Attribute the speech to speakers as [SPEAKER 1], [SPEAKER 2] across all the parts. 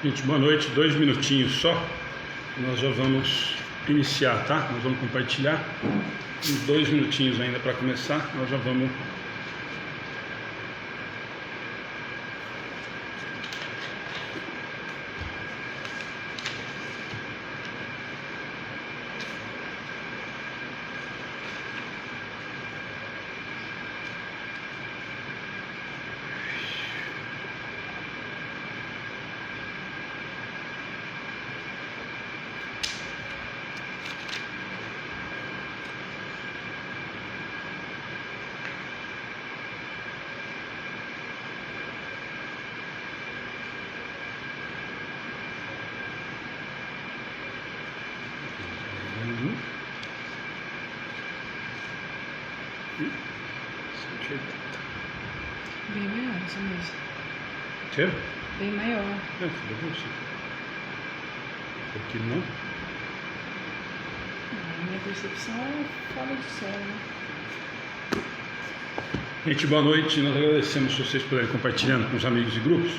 [SPEAKER 1] Gente, boa noite, 2 minutinhos só, nós já vamos iniciar, tá? Nós vamos compartilhar, uns 2 minutinhos ainda para começar, nós já vamos...
[SPEAKER 2] Bem maior essa mesa.
[SPEAKER 1] Quer?
[SPEAKER 2] Bem maior.
[SPEAKER 1] É, filha, você. Aqui não?
[SPEAKER 2] A minha percepção é fora do céu, né?
[SPEAKER 1] Gente, boa noite, nós agradecemos se vocês puderem compartilhando com os amigos e grupos.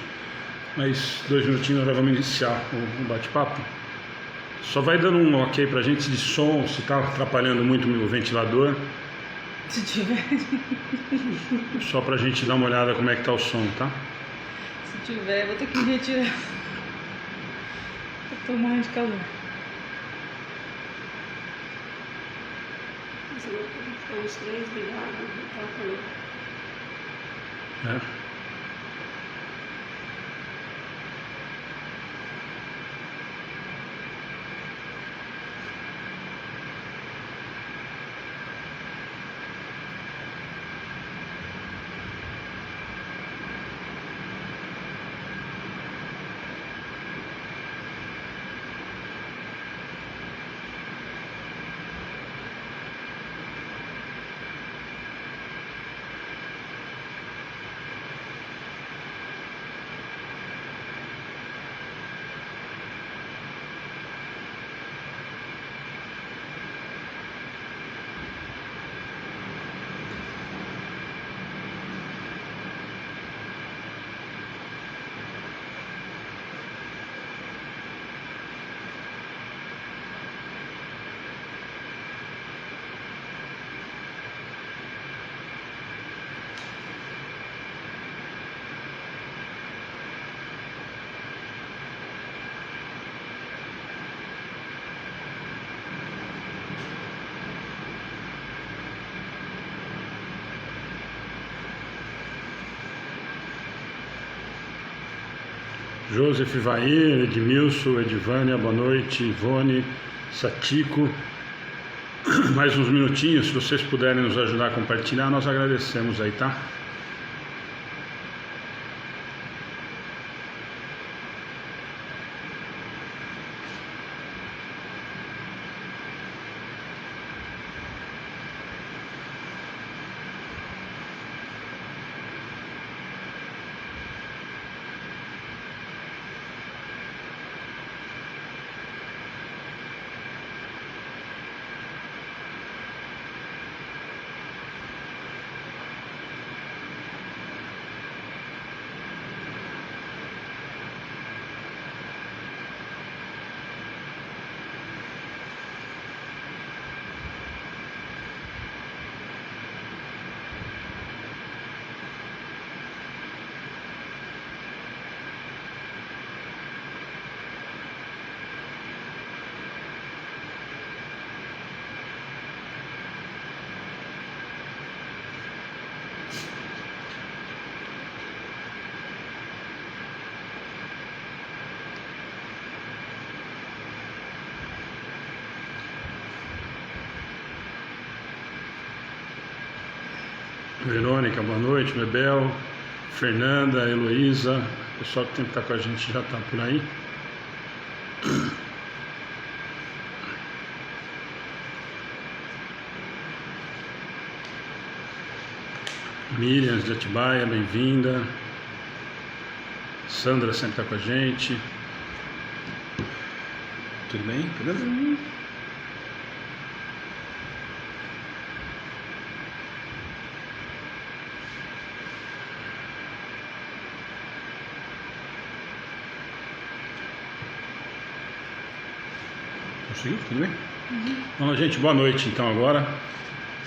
[SPEAKER 1] Mas 2 minutinhos nós já vamos iniciar o bate-papo. Só vai dando um ok pra gente de som, se tá atrapalhando muito o ventilador.
[SPEAKER 2] Se tiver.
[SPEAKER 1] Só pra gente dar uma olhada como é que tá o som, tá?
[SPEAKER 2] Se tiver, vou ter que me retirar. Eu tô morrendo de calor. Os 3 ligados, tá calor.
[SPEAKER 1] É. Joseph Vair, Edmilson, Edvânia, boa noite, Ivone, Satico. Mais uns minutinhos, se vocês puderem nos ajudar a compartilhar, nós agradecemos aí, tá? Verônica, boa noite, Bebel, Fernanda, Heloísa, o pessoal que tem que estar com a gente já está por aí. Miriam de Atibaia, bem-vinda. Sandra sempre está com a gente. Tudo bem? Beleza? Conseguiu? Tudo bem? Então, gente, boa noite então agora.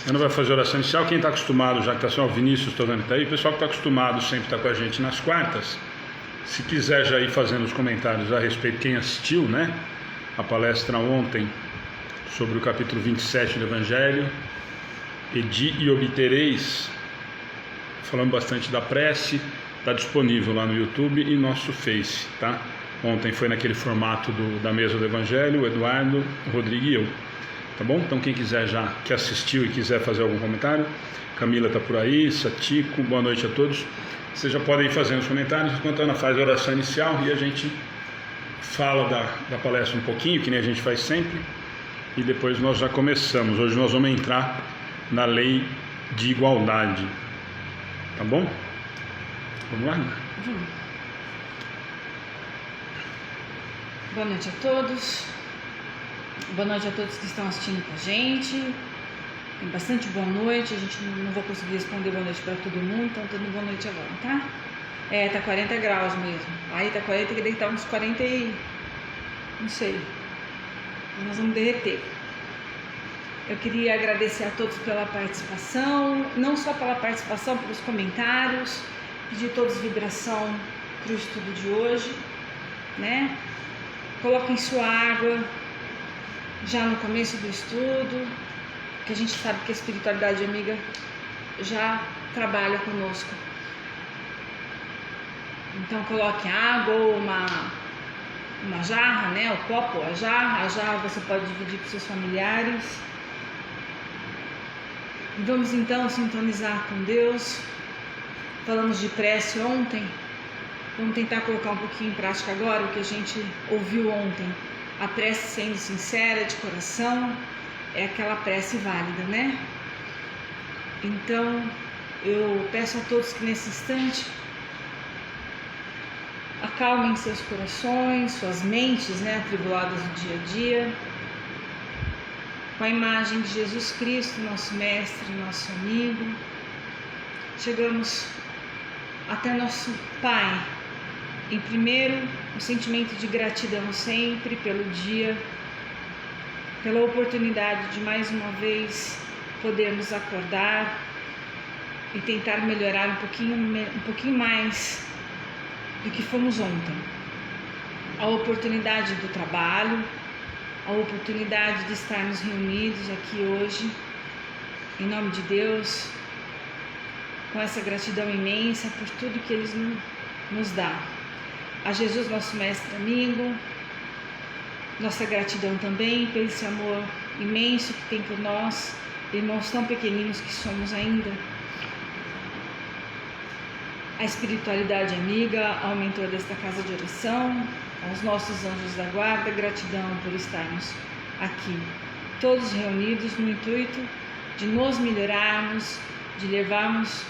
[SPEAKER 1] Eu não vou fazer oração inicial. Quem está acostumado, já que está só o Vinícius, estou vendo que está aí, o pessoal que está acostumado sempre está com a gente nas quartas, se quiser já ir fazendo os comentários a respeito de quem assistiu, né? A palestra ontem sobre o capítulo 27 do Evangelho, Pedi e obtereis, falando bastante da prece, está disponível lá no YouTube e nosso Face, tá? Ontem foi naquele formato da mesa do Evangelho, o Eduardo, o Rodrigo e eu, tá bom? Então quem quiser já, que assistiu e quiser fazer algum comentário, Camila está por aí, Satico, boa noite a todos. Vocês já podem ir fazendo os comentários enquanto a Ana faz a oração inicial e a gente fala da palestra um pouquinho, que nem a gente faz sempre, e depois nós já começamos. Hoje nós vamos entrar na lei de igualdade, tá bom? Vamos lá?
[SPEAKER 2] Vamos. Boa noite a todos. Boa noite a todos que estão assistindo com a gente. Tem bastante boa noite. A gente não vai conseguir responder boa noite para todo mundo, então todo boa noite agora, tá? Tá 40 graus mesmo. Aí tá 40, que deve estar uns 40 e... não sei. Nós vamos derreter. Eu queria agradecer a todos pela participação, não só pela participação, pelos comentários, pedir a todos vibração para o estudo de hoje, né? Coloquem sua água já no começo do estudo, que a gente sabe que a espiritualidade amiga já trabalha conosco. Então coloque água ou uma jarra, né? O copo, a jarra você pode dividir com seus familiares. Vamos então sintonizar com Deus. Falamos de prece ontem. Vamos tentar colocar um pouquinho em prática agora o que a gente ouviu ontem. A prece sendo sincera, de coração, é aquela prece válida, né? Então, eu peço a todos que nesse instante acalmem seus corações, suas mentes, né, atribuladas no dia a dia, com a imagem de Jesus Cristo, nosso mestre, nosso amigo. Chegamos até nosso Pai. Em primeiro, um sentimento de gratidão sempre pelo dia, pela oportunidade de mais uma vez podermos acordar e tentar melhorar um pouquinho mais do que fomos ontem. A oportunidade do trabalho, a oportunidade de estarmos reunidos aqui hoje, em nome de Deus, com essa gratidão imensa por tudo que Ele nos dá. A Jesus, nosso mestre amigo, nossa gratidão também por esse amor imenso que tem por nós, irmãos tão pequeninos que somos ainda. A espiritualidade amiga, ao mentor desta casa de oração, aos nossos anjos da guarda, gratidão por estarmos aqui, todos reunidos no intuito de nos melhorarmos, de levarmos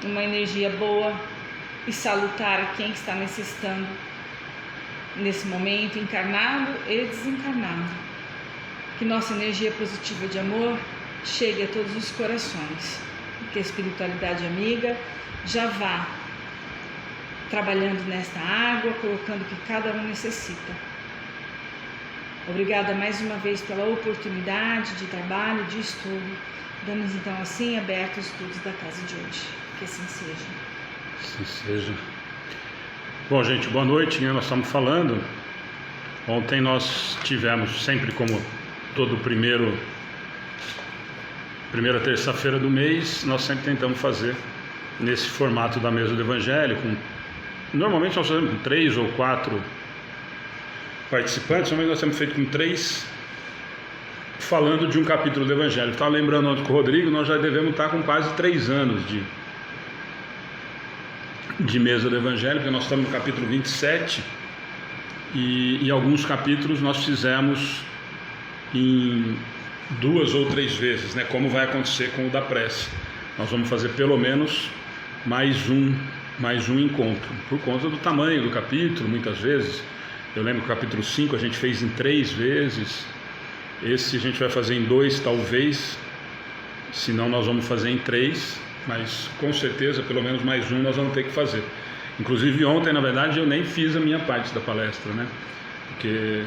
[SPEAKER 2] uma energia boa e salutar a quem está necessitando nesse momento, encarnado e desencarnado. Que nossa energia positiva de amor chegue a todos os corações, que a espiritualidade amiga já vá trabalhando nesta água, colocando o que cada um necessita. Obrigada mais uma vez pela oportunidade de trabalho, de estudo. Damos então assim abertos os estudos da casa de hoje. Que assim seja.
[SPEAKER 1] Assim seja. Bom, gente, boa noite, né? Nós estamos falando. Ontem nós tivemos, sempre como todo primeira terça-feira do mês, nós sempre tentamos fazer nesse formato da mesa do Evangelho. Normalmente nós fazemos com 3 ou 4 participantes, mas nós temos feito com 3, falando de um capítulo do Evangelho. Estava lembrando ontem com o Rodrigo, nós já devemos estar com quase 3 anos de mesa do Evangelho, porque nós estamos no capítulo 27 e alguns capítulos nós fizemos em 2 ou 3 vezes, né? Como vai acontecer com o da prece. Nós vamos fazer pelo menos mais um encontro, por conta do tamanho do capítulo. Muitas vezes, eu lembro que o capítulo 5 a gente fez em 3 vezes, esse a gente vai fazer em 2 talvez, senão nós vamos fazer em 3, mas com certeza pelo menos mais um nós vamos ter que fazer. Inclusive ontem, na verdade, eu nem fiz a minha parte da palestra, né? Porque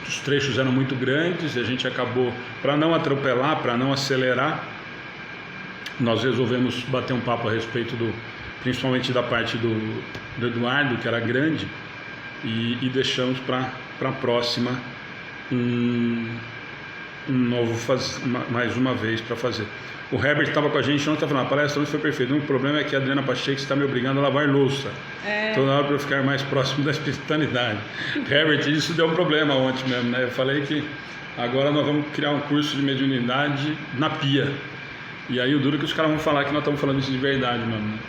[SPEAKER 1] os trechos eram muito grandes e a gente acabou, para não atropelar, para não acelerar, nós resolvemos bater um papo a respeito principalmente da parte do Eduardo, que era grande, e deixamos para a próxima mais uma vez para fazer. O Herbert estava com a gente ontem, estava falando, a palestra hoje foi perfeita. O único problema é que a Adriana Pacheco está me obrigando a lavar louça. Toda hora para eu ficar mais próximo da espiritualidade. Herbert, isso deu um problema ontem mesmo, né? Eu falei que agora nós vamos criar um curso de mediunidade na pia. E aí o duro é que os caras vão falar que nós estamos falando isso de verdade mesmo, né?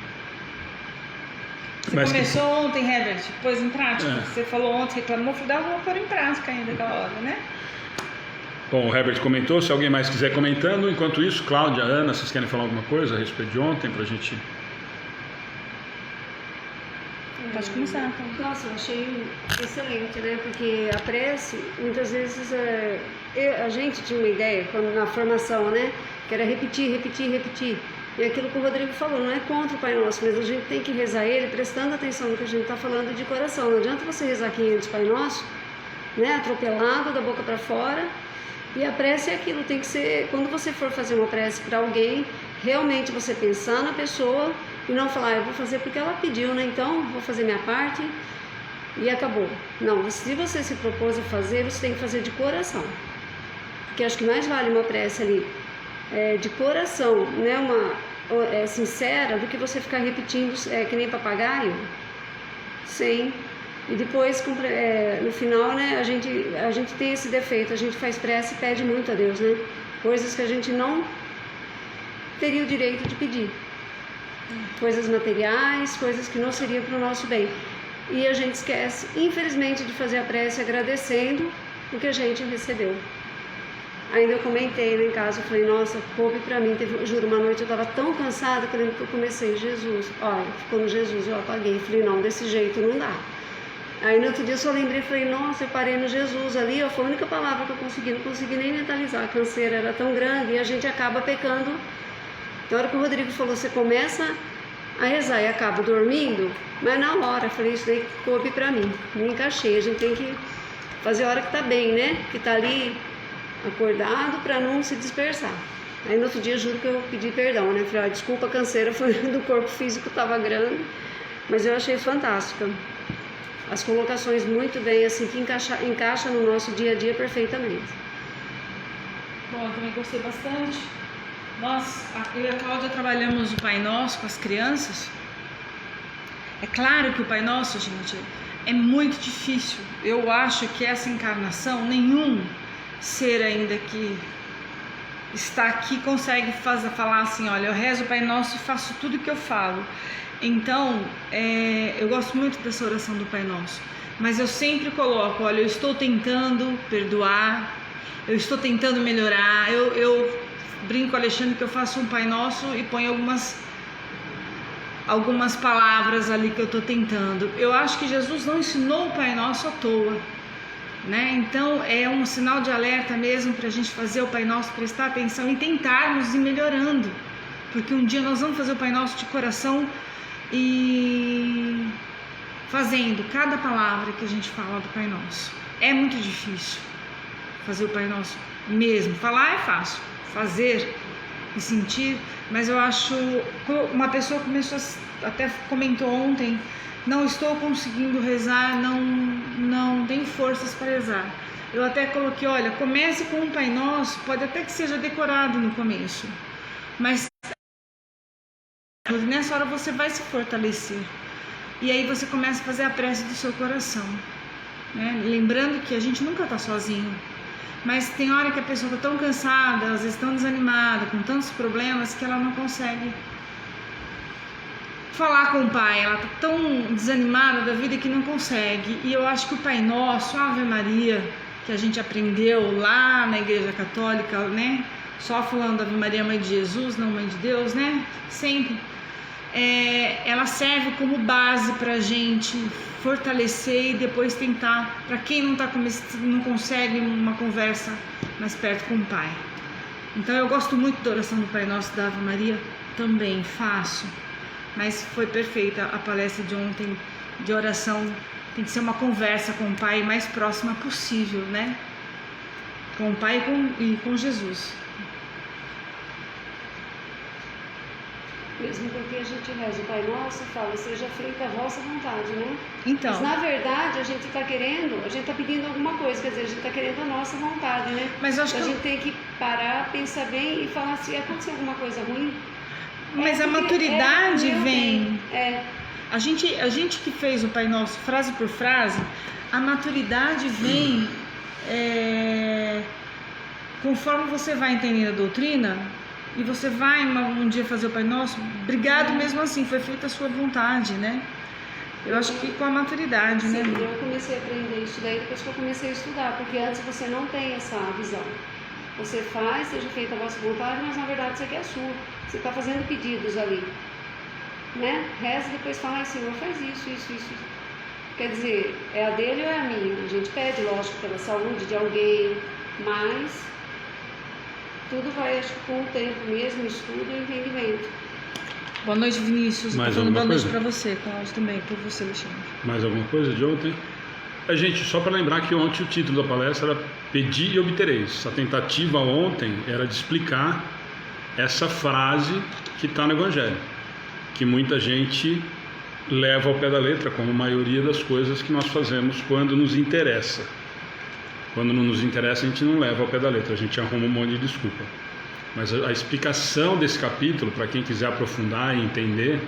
[SPEAKER 2] Você começou ontem, Herbert, pôs em prática. Você falou ontem, reclamou, falei, vou pôr em prática ainda aquela hora, né?
[SPEAKER 1] Bom, o Herbert comentou, se alguém mais quiser comentando. Enquanto isso, Cláudia, Ana, vocês querem falar alguma coisa a respeito de ontem pra gente?
[SPEAKER 2] Pode começar. Então.
[SPEAKER 3] Nossa, eu achei excelente, né? Porque a prece, muitas vezes, a gente tinha uma ideia, na formação, né? Que era repetir, repetir, repetir. E aquilo que o Rodrigo falou, não é contra o Pai Nosso, mas a gente tem que rezar ele prestando atenção no que a gente está falando de coração. Não adianta você rezar 500 Pai Nosso, né? Atropelado, da boca para fora. E a prece é aquilo, tem que ser, quando você for fazer uma prece para alguém, realmente você pensar na pessoa e não falar, eu vou fazer porque ela pediu, né? Então, vou fazer minha parte e acabou. Não, se você se propôs a fazer, você tem que fazer de coração. Porque acho que mais vale uma prece ali de coração, né? Sincera, do que você ficar repetindo que nem papagaio, sem... E depois, no final, né, a gente tem esse defeito, a gente faz prece e pede muito a Deus, né? Coisas que a gente não teria o direito de pedir. Coisas materiais, coisas que não seriam para o nosso bem. E a gente esquece, infelizmente, de fazer a prece agradecendo o que a gente recebeu. Ainda eu comentei lá em casa, eu falei, nossa, coube para mim, juro, uma noite eu estava tão cansada que eu comecei, Jesus, olha, ficou no Jesus, eu apaguei, falei, não, desse jeito não dá. Aí no outro dia eu só lembrei, falei, nossa, eu parei no Jesus ali, ó, foi a única palavra que eu consegui, não consegui nem mentalizar, a canseira era tão grande e a gente acaba pecando. Na hora que o Rodrigo falou, você começa a rezar e acaba dormindo, mas na hora, eu falei, isso daí coube pra mim, me encaixei, a gente tem que fazer a hora que tá bem, né, que tá ali acordado pra não se dispersar. Aí no outro dia, juro que eu pedi perdão, né, falei, desculpa, a canseira foi do corpo físico, tava grande, mas eu achei fantástica. As colocações muito bem, assim, que encaixa no nosso dia a dia perfeitamente.
[SPEAKER 2] Bom, eu também gostei bastante. Nós, eu e a Cláudia, trabalhamos o Pai Nosso com as crianças. É claro que o Pai Nosso, gente, é muito difícil. Eu acho que essa encarnação, nenhum ser ainda que está aqui consegue falar assim, olha, eu rezo o Pai Nosso e faço tudo o que eu falo. Então, eu gosto muito dessa oração do Pai Nosso, mas eu sempre coloco, olha, eu estou tentando perdoar, eu estou tentando melhorar, eu brinco com o Alexandre que eu faço um Pai Nosso e ponho algumas palavras ali que eu estou tentando. Eu acho que Jesus não ensinou o Pai Nosso à toa, né? Então, é um sinal de alerta mesmo para a gente fazer o Pai Nosso, prestar atenção e tentarmos ir melhorando, porque um dia nós vamos fazer o Pai Nosso de coração e fazendo cada palavra que a gente fala do Pai Nosso. É muito difícil fazer o Pai Nosso mesmo. Falar é fácil, fazer e sentir, mas eu acho, uma pessoa começou, até comentou ontem, não estou conseguindo rezar, não tenho forças para rezar. Eu até coloquei, olha, comece com um Pai Nosso, pode até que seja decorado no começo, mas nessa hora você vai se fortalecer e aí você começa a fazer a prece do seu coração, né? Lembrando que a gente nunca está sozinho, mas tem hora que a pessoa está tão cansada, às vezes tão desanimada, com tantos problemas, que ela não consegue falar com o Pai, ela está tão desanimada da vida que não consegue. E eu acho que o Pai Nosso, a Ave Maria, que a gente aprendeu lá na Igreja Católica, né? Só falando Ave Maria, Mãe de Jesus, não Mãe de Deus, né? Sempre. Ela serve como base para a gente fortalecer e depois tentar, para quem não consegue uma conversa mais perto com o Pai. Então eu gosto muito da oração do Pai Nosso, da Ave Maria, também faço, mas foi perfeita a palestra de ontem de oração tem que ser uma conversa com o Pai mais próxima possível, né? Com o Pai e com Jesus.
[SPEAKER 3] Mesmo porque a gente reza o Pai Nosso, fala, seja feita a vossa vontade, né?
[SPEAKER 2] Então,
[SPEAKER 3] Mas na verdade a gente está querendo, a gente está pedindo alguma coisa, quer dizer, a gente está querendo a nossa vontade, né?
[SPEAKER 2] mas eu acho
[SPEAKER 3] A
[SPEAKER 2] que
[SPEAKER 3] gente tem que parar, pensar bem e falar se aconteceu alguma coisa ruim.
[SPEAKER 2] mas a
[SPEAKER 3] porque
[SPEAKER 2] maturidade
[SPEAKER 3] meu
[SPEAKER 2] vem.
[SPEAKER 3] bem.
[SPEAKER 2] A gente que fez o Pai Nosso frase por frase, a maturidade vem conforme você vai entendendo a doutrina e você vai um dia fazer o Pai Nosso, obrigado mesmo assim, foi feita a sua vontade, né? Eu acho que com a maturidade,
[SPEAKER 3] Sim,
[SPEAKER 2] né?
[SPEAKER 3] eu comecei a aprender isso daí depois que eu comecei a estudar, porque antes você não tem essa visão. Você faz, seja feita a vossa vontade, mas na verdade você quer a sua. Você está fazendo pedidos ali, né? Reza e depois fala, Senhor, faz isso, isso, isso. Quer dizer, é a dele ou é a minha? A gente pede, lógico, pela saúde de alguém, mas tudo vai, acho que com o tempo mesmo, estudo e entendimento.
[SPEAKER 2] Boa noite, Vinícius.
[SPEAKER 1] Mais
[SPEAKER 2] Eu tô falando boa
[SPEAKER 1] alguma
[SPEAKER 2] noite
[SPEAKER 1] coisa?
[SPEAKER 2] pra você, Cláudio também, por você, Alexandre.
[SPEAKER 1] Mais alguma coisa de ontem? Gente, só para lembrar que ontem o título da palestra era Pedi e Obtereis. A tentativa ontem era de explicar essa frase que está no Evangelho, que muita gente leva ao pé da letra, como a maioria das coisas que nós fazemos quando nos interessa. Quando não nos interessa, a gente não leva ao pé da letra, a gente arruma um monte de desculpa. Mas a explicação desse capítulo, para quem quiser aprofundar e entender,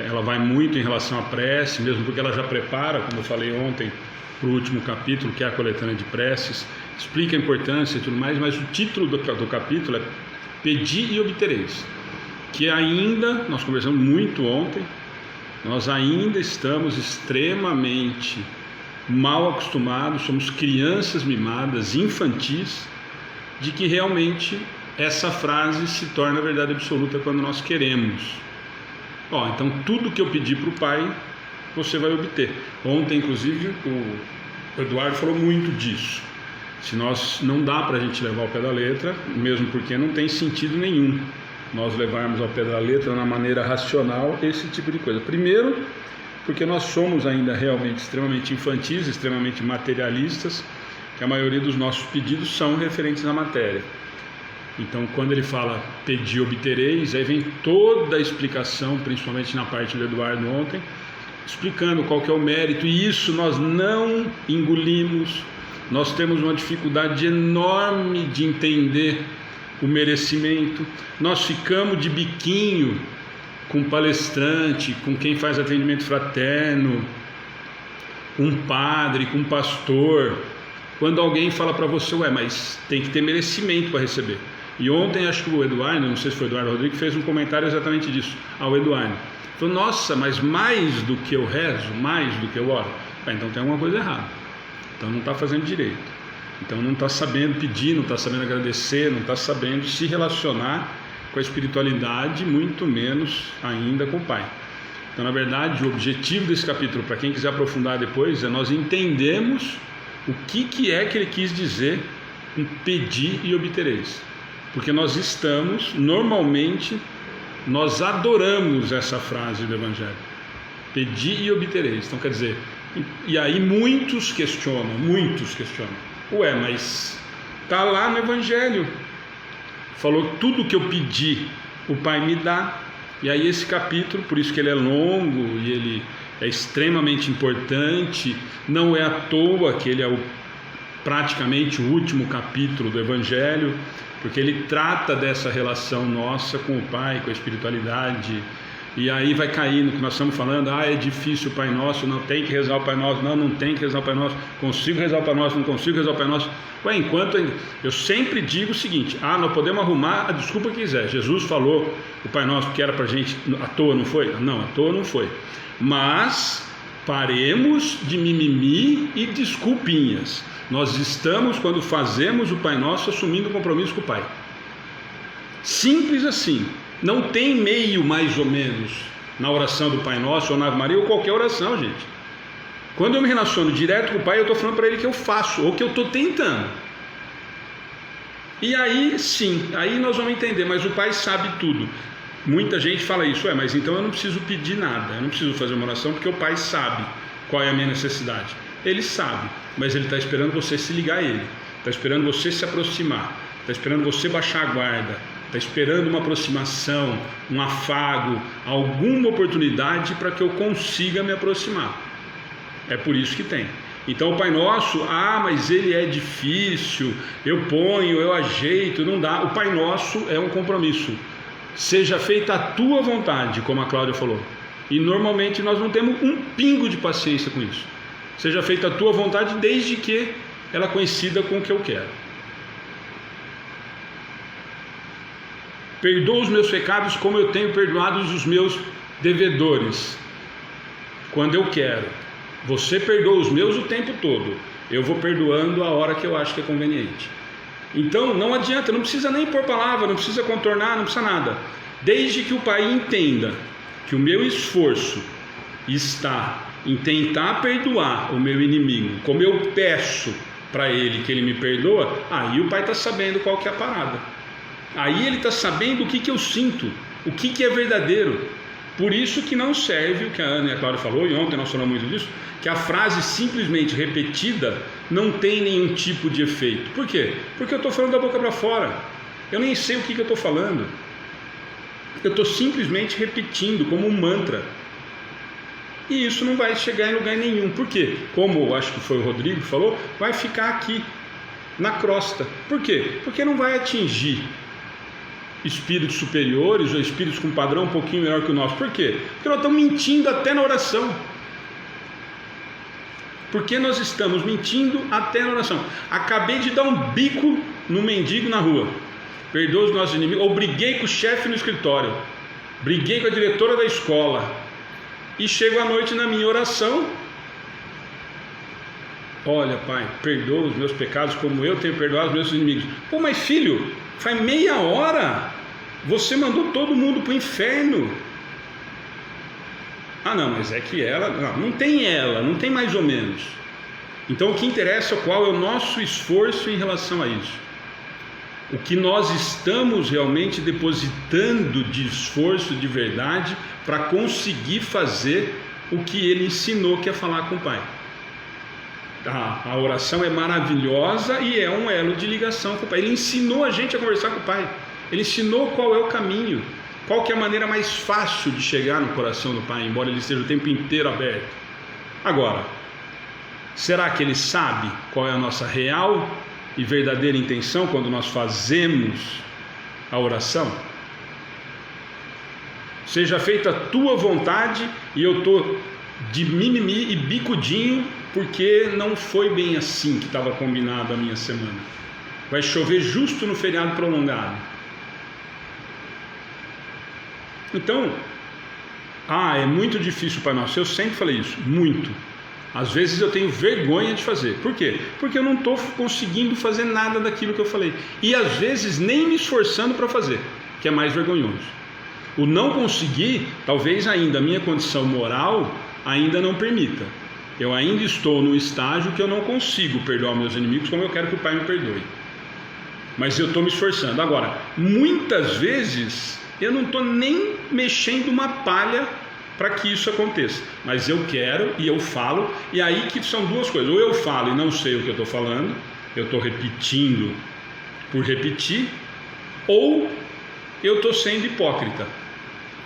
[SPEAKER 1] ela vai muito em relação à prece, mesmo porque ela já prepara, como eu falei ontem, para o último capítulo, que é a coletânea de preces, explica a importância e tudo mais, mas o título do capítulo é Pedi e Obtereis, que ainda, nós conversamos muito ontem, nós ainda estamos extremamente mal acostumados, somos crianças mimadas, infantis, de que realmente essa frase se torna verdade absoluta quando nós queremos. Então tudo que eu pedi para o Pai, você vai obter. Ontem, inclusive, o Eduardo falou muito disso. Se nós não dá para a gente levar ao pé da letra, mesmo porque não tem sentido nenhum nós levarmos ao pé da letra na maneira racional esse tipo de coisa. Primeiro, porque nós somos ainda realmente extremamente infantis, extremamente materialistas, que a maioria dos nossos pedidos são referentes à matéria. Então, quando ele fala pedi obtereis, aí vem toda a explicação, principalmente na parte do Eduardo ontem, explicando qual que é o mérito, e isso nós não engolimos, nós temos uma dificuldade enorme de entender o merecimento, nós ficamos de biquinho com palestrante, com quem faz atendimento fraterno, com um padre, com um pastor, quando alguém fala para você, mas tem que ter merecimento para receber. E ontem acho que o Eduardo, não sei se foi o Eduardo Rodrigues, fez um comentário exatamente disso, ao Eduardo. Falou, nossa, mas mais do que eu rezo, mais do que eu oro, então tem alguma coisa errada, então não está fazendo direito, então não está sabendo pedir, não está sabendo agradecer, não está sabendo se relacionar com a espiritualidade, muito menos ainda com o Pai. Então, na verdade, o objetivo desse capítulo, para quem quiser aprofundar depois, é nós entendermos o que é que ele quis dizer com pedir e obtereis. Porque nós estamos, normalmente, nós adoramos essa frase do Evangelho. Pedir e obtereis. Então, quer dizer, e aí muitos questionam. Mas está lá no Evangelho. Falou que tudo que eu pedi, o Pai me dá. E aí esse capítulo, por isso que ele é longo e ele é extremamente importante, não é à toa que ele é praticamente o último capítulo do Evangelho, porque ele trata dessa relação nossa com o Pai, com a espiritualidade, e aí vai caindo, que nós estamos falando, é difícil o Pai Nosso, não tem que rezar o Pai Nosso, não tem que rezar o Pai Nosso, consigo rezar o Pai Nosso, não consigo rezar o Pai Nosso. Enquanto eu sempre digo o seguinte, nós podemos arrumar a desculpa que quiser. Jesus falou o Pai Nosso que era pra gente à toa, não foi? Não, à toa não foi. Mas paremos de mimimi e desculpinhas. Nós estamos, quando fazemos o Pai Nosso, assumindo o compromisso com o Pai. Simples assim. Não tem meio mais ou menos na oração do Pai Nosso ou na Ave Maria ou qualquer oração, gente. Quando eu me relaciono direto com o Pai, eu estou falando para Ele que eu faço ou que eu estou tentando. E aí sim, aí nós vamos entender, mas o Pai sabe tudo. Muita gente fala isso, mas então eu não preciso pedir nada, eu não preciso fazer uma oração porque o Pai sabe qual é a minha necessidade. Ele sabe, mas ele está esperando você se ligar a ele, está esperando você se aproximar, está esperando você baixar a guarda, está esperando uma aproximação, um afago, alguma oportunidade para que eu consiga me aproximar. É por isso que tem. Então o Pai Nosso, mas ele é difícil, eu ponho, eu ajeito, não dá. O Pai Nosso é um compromisso. Seja feita a tua vontade, como a Cláudia falou. E normalmente nós não temos um pingo de paciência com isso. Seja feita a tua vontade, desde que ela coincida com o que eu quero. Perdoa os meus pecados como eu tenho perdoado os meus devedores. Quando eu quero. Você perdoa os meus o tempo todo. Eu vou perdoando a hora que eu acho que é conveniente. Então não adianta, não precisa nem pôr palavra, não precisa contornar, não precisa nada. Desde que o Pai entenda que o meu esforço está em tentar perdoar o meu inimigo, como eu peço para ele que ele me perdoa, aí o Pai está sabendo qual que é a parada. Aí ele está sabendo o que eu sinto, o que é verdadeiro. Por isso que não serve o que a Ana e a Cláudia falou, e ontem nós falamos muito disso, que a frase simplesmente repetida não tem nenhum tipo de efeito. Por quê? Porque eu estou falando da boca para fora. Eu nem sei o que eu estou falando. Eu estou simplesmente repetindo como um mantra. E isso não vai chegar em lugar nenhum. Por quê? Como acho que foi o Rodrigo que falou, vai ficar aqui, na crosta. Por quê? Porque não vai atingir espíritos superiores ou espíritos com padrão um pouquinho melhor que o nosso. Por quê? Porque nós estamos mentindo até na oração. Porque nós estamos mentindo até na oração. Acabei de dar um bico no mendigo na rua. Perdoa os nossos inimigos. Ou briguei com o chefe no escritório. Briguei com a diretora da escola. E chego à noite na minha oração. Olha, Pai, perdoa os meus pecados como eu tenho perdoado os meus inimigos. Pô, mas filho, faz meia hora você mandou todo mundo para o inferno. Não, mas é que ela... Não tem ela, não tem mais ou menos. Então o que interessa é qual é o nosso esforço em relação a isso. O que nós estamos realmente depositando de esforço de verdade para conseguir fazer o que ele ensinou, que é falar com o Pai. A oração é maravilhosa e é um elo de ligação com o Pai. Ele ensinou a gente a conversar com o Pai. Ele ensinou qual é o caminho, qual que é a maneira mais fácil de chegar no coração do Pai, embora ele esteja o tempo inteiro aberto. Agora, será que ele sabe qual é a nossa real e verdadeira intenção quando nós fazemos a oração? Seja feita a tua vontade, e eu estou de mimimi e bicudinho porque não foi bem assim que estava combinado a minha semana. Vai chover justo no feriado prolongado. Então, é muito difícil para nós. Eu sempre falei isso, muito. Às vezes eu tenho vergonha de fazer. Por quê? Porque eu não estou conseguindo fazer nada daquilo que eu falei. E às vezes nem me esforçando para fazer, que é mais vergonhoso. O não conseguir, talvez ainda a minha condição moral ainda não permita. Eu ainda estou no estágio que eu não consigo perdoar meus inimigos como eu quero que o Pai me perdoe. Mas eu estou me esforçando. Agora, muitas vezes eu não estou nem mexendo uma palha para que isso aconteça. Mas eu quero e eu falo. E aí que são duas coisas. Ou eu falo e não sei o que eu estou falando, eu estou repetindo por repetir, ou eu estou sendo hipócrita.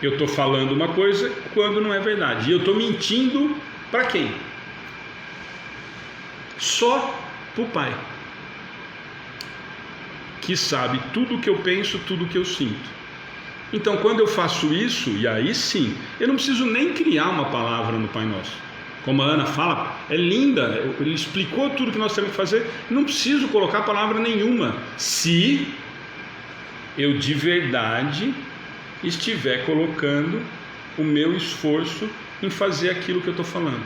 [SPEAKER 1] Eu estou falando uma coisa quando não é verdade. E eu estou mentindo para quem? Só para o Pai, que sabe tudo o que eu penso, tudo o que eu sinto. Então quando eu faço isso, e aí sim, eu não preciso nem criar uma palavra no Pai Nosso. Como a Ana fala, é linda, ele explicou tudo que nós temos que fazer, não preciso colocar palavra nenhuma, se eu de verdade estiver colocando o meu esforço em fazer aquilo que eu estou falando.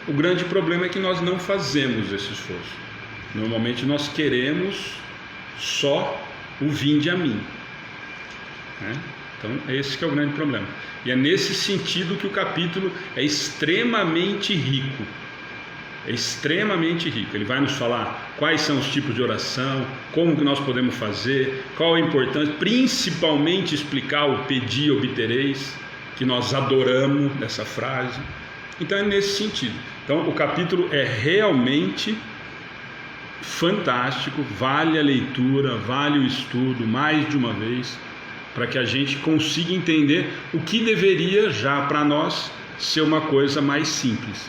[SPEAKER 1] O grande problema é que nós não fazemos esse esforço. Normalmente nós queremos só o vinde a mim, né? Então esse que é o grande problema. E é nesse sentido que o capítulo é extremamente rico. É extremamente rico. Ele vai nos falar quais são os tipos de oração, como que nós podemos fazer, qual a importância, principalmente explicar o pedi e obtereis, que nós adoramos nessa frase. Então é nesse sentido. Então o capítulo é realmente fantástico, vale a leitura, vale o estudo mais de uma vez, para que a gente consiga entender o que deveria já para nós ser uma coisa mais simples.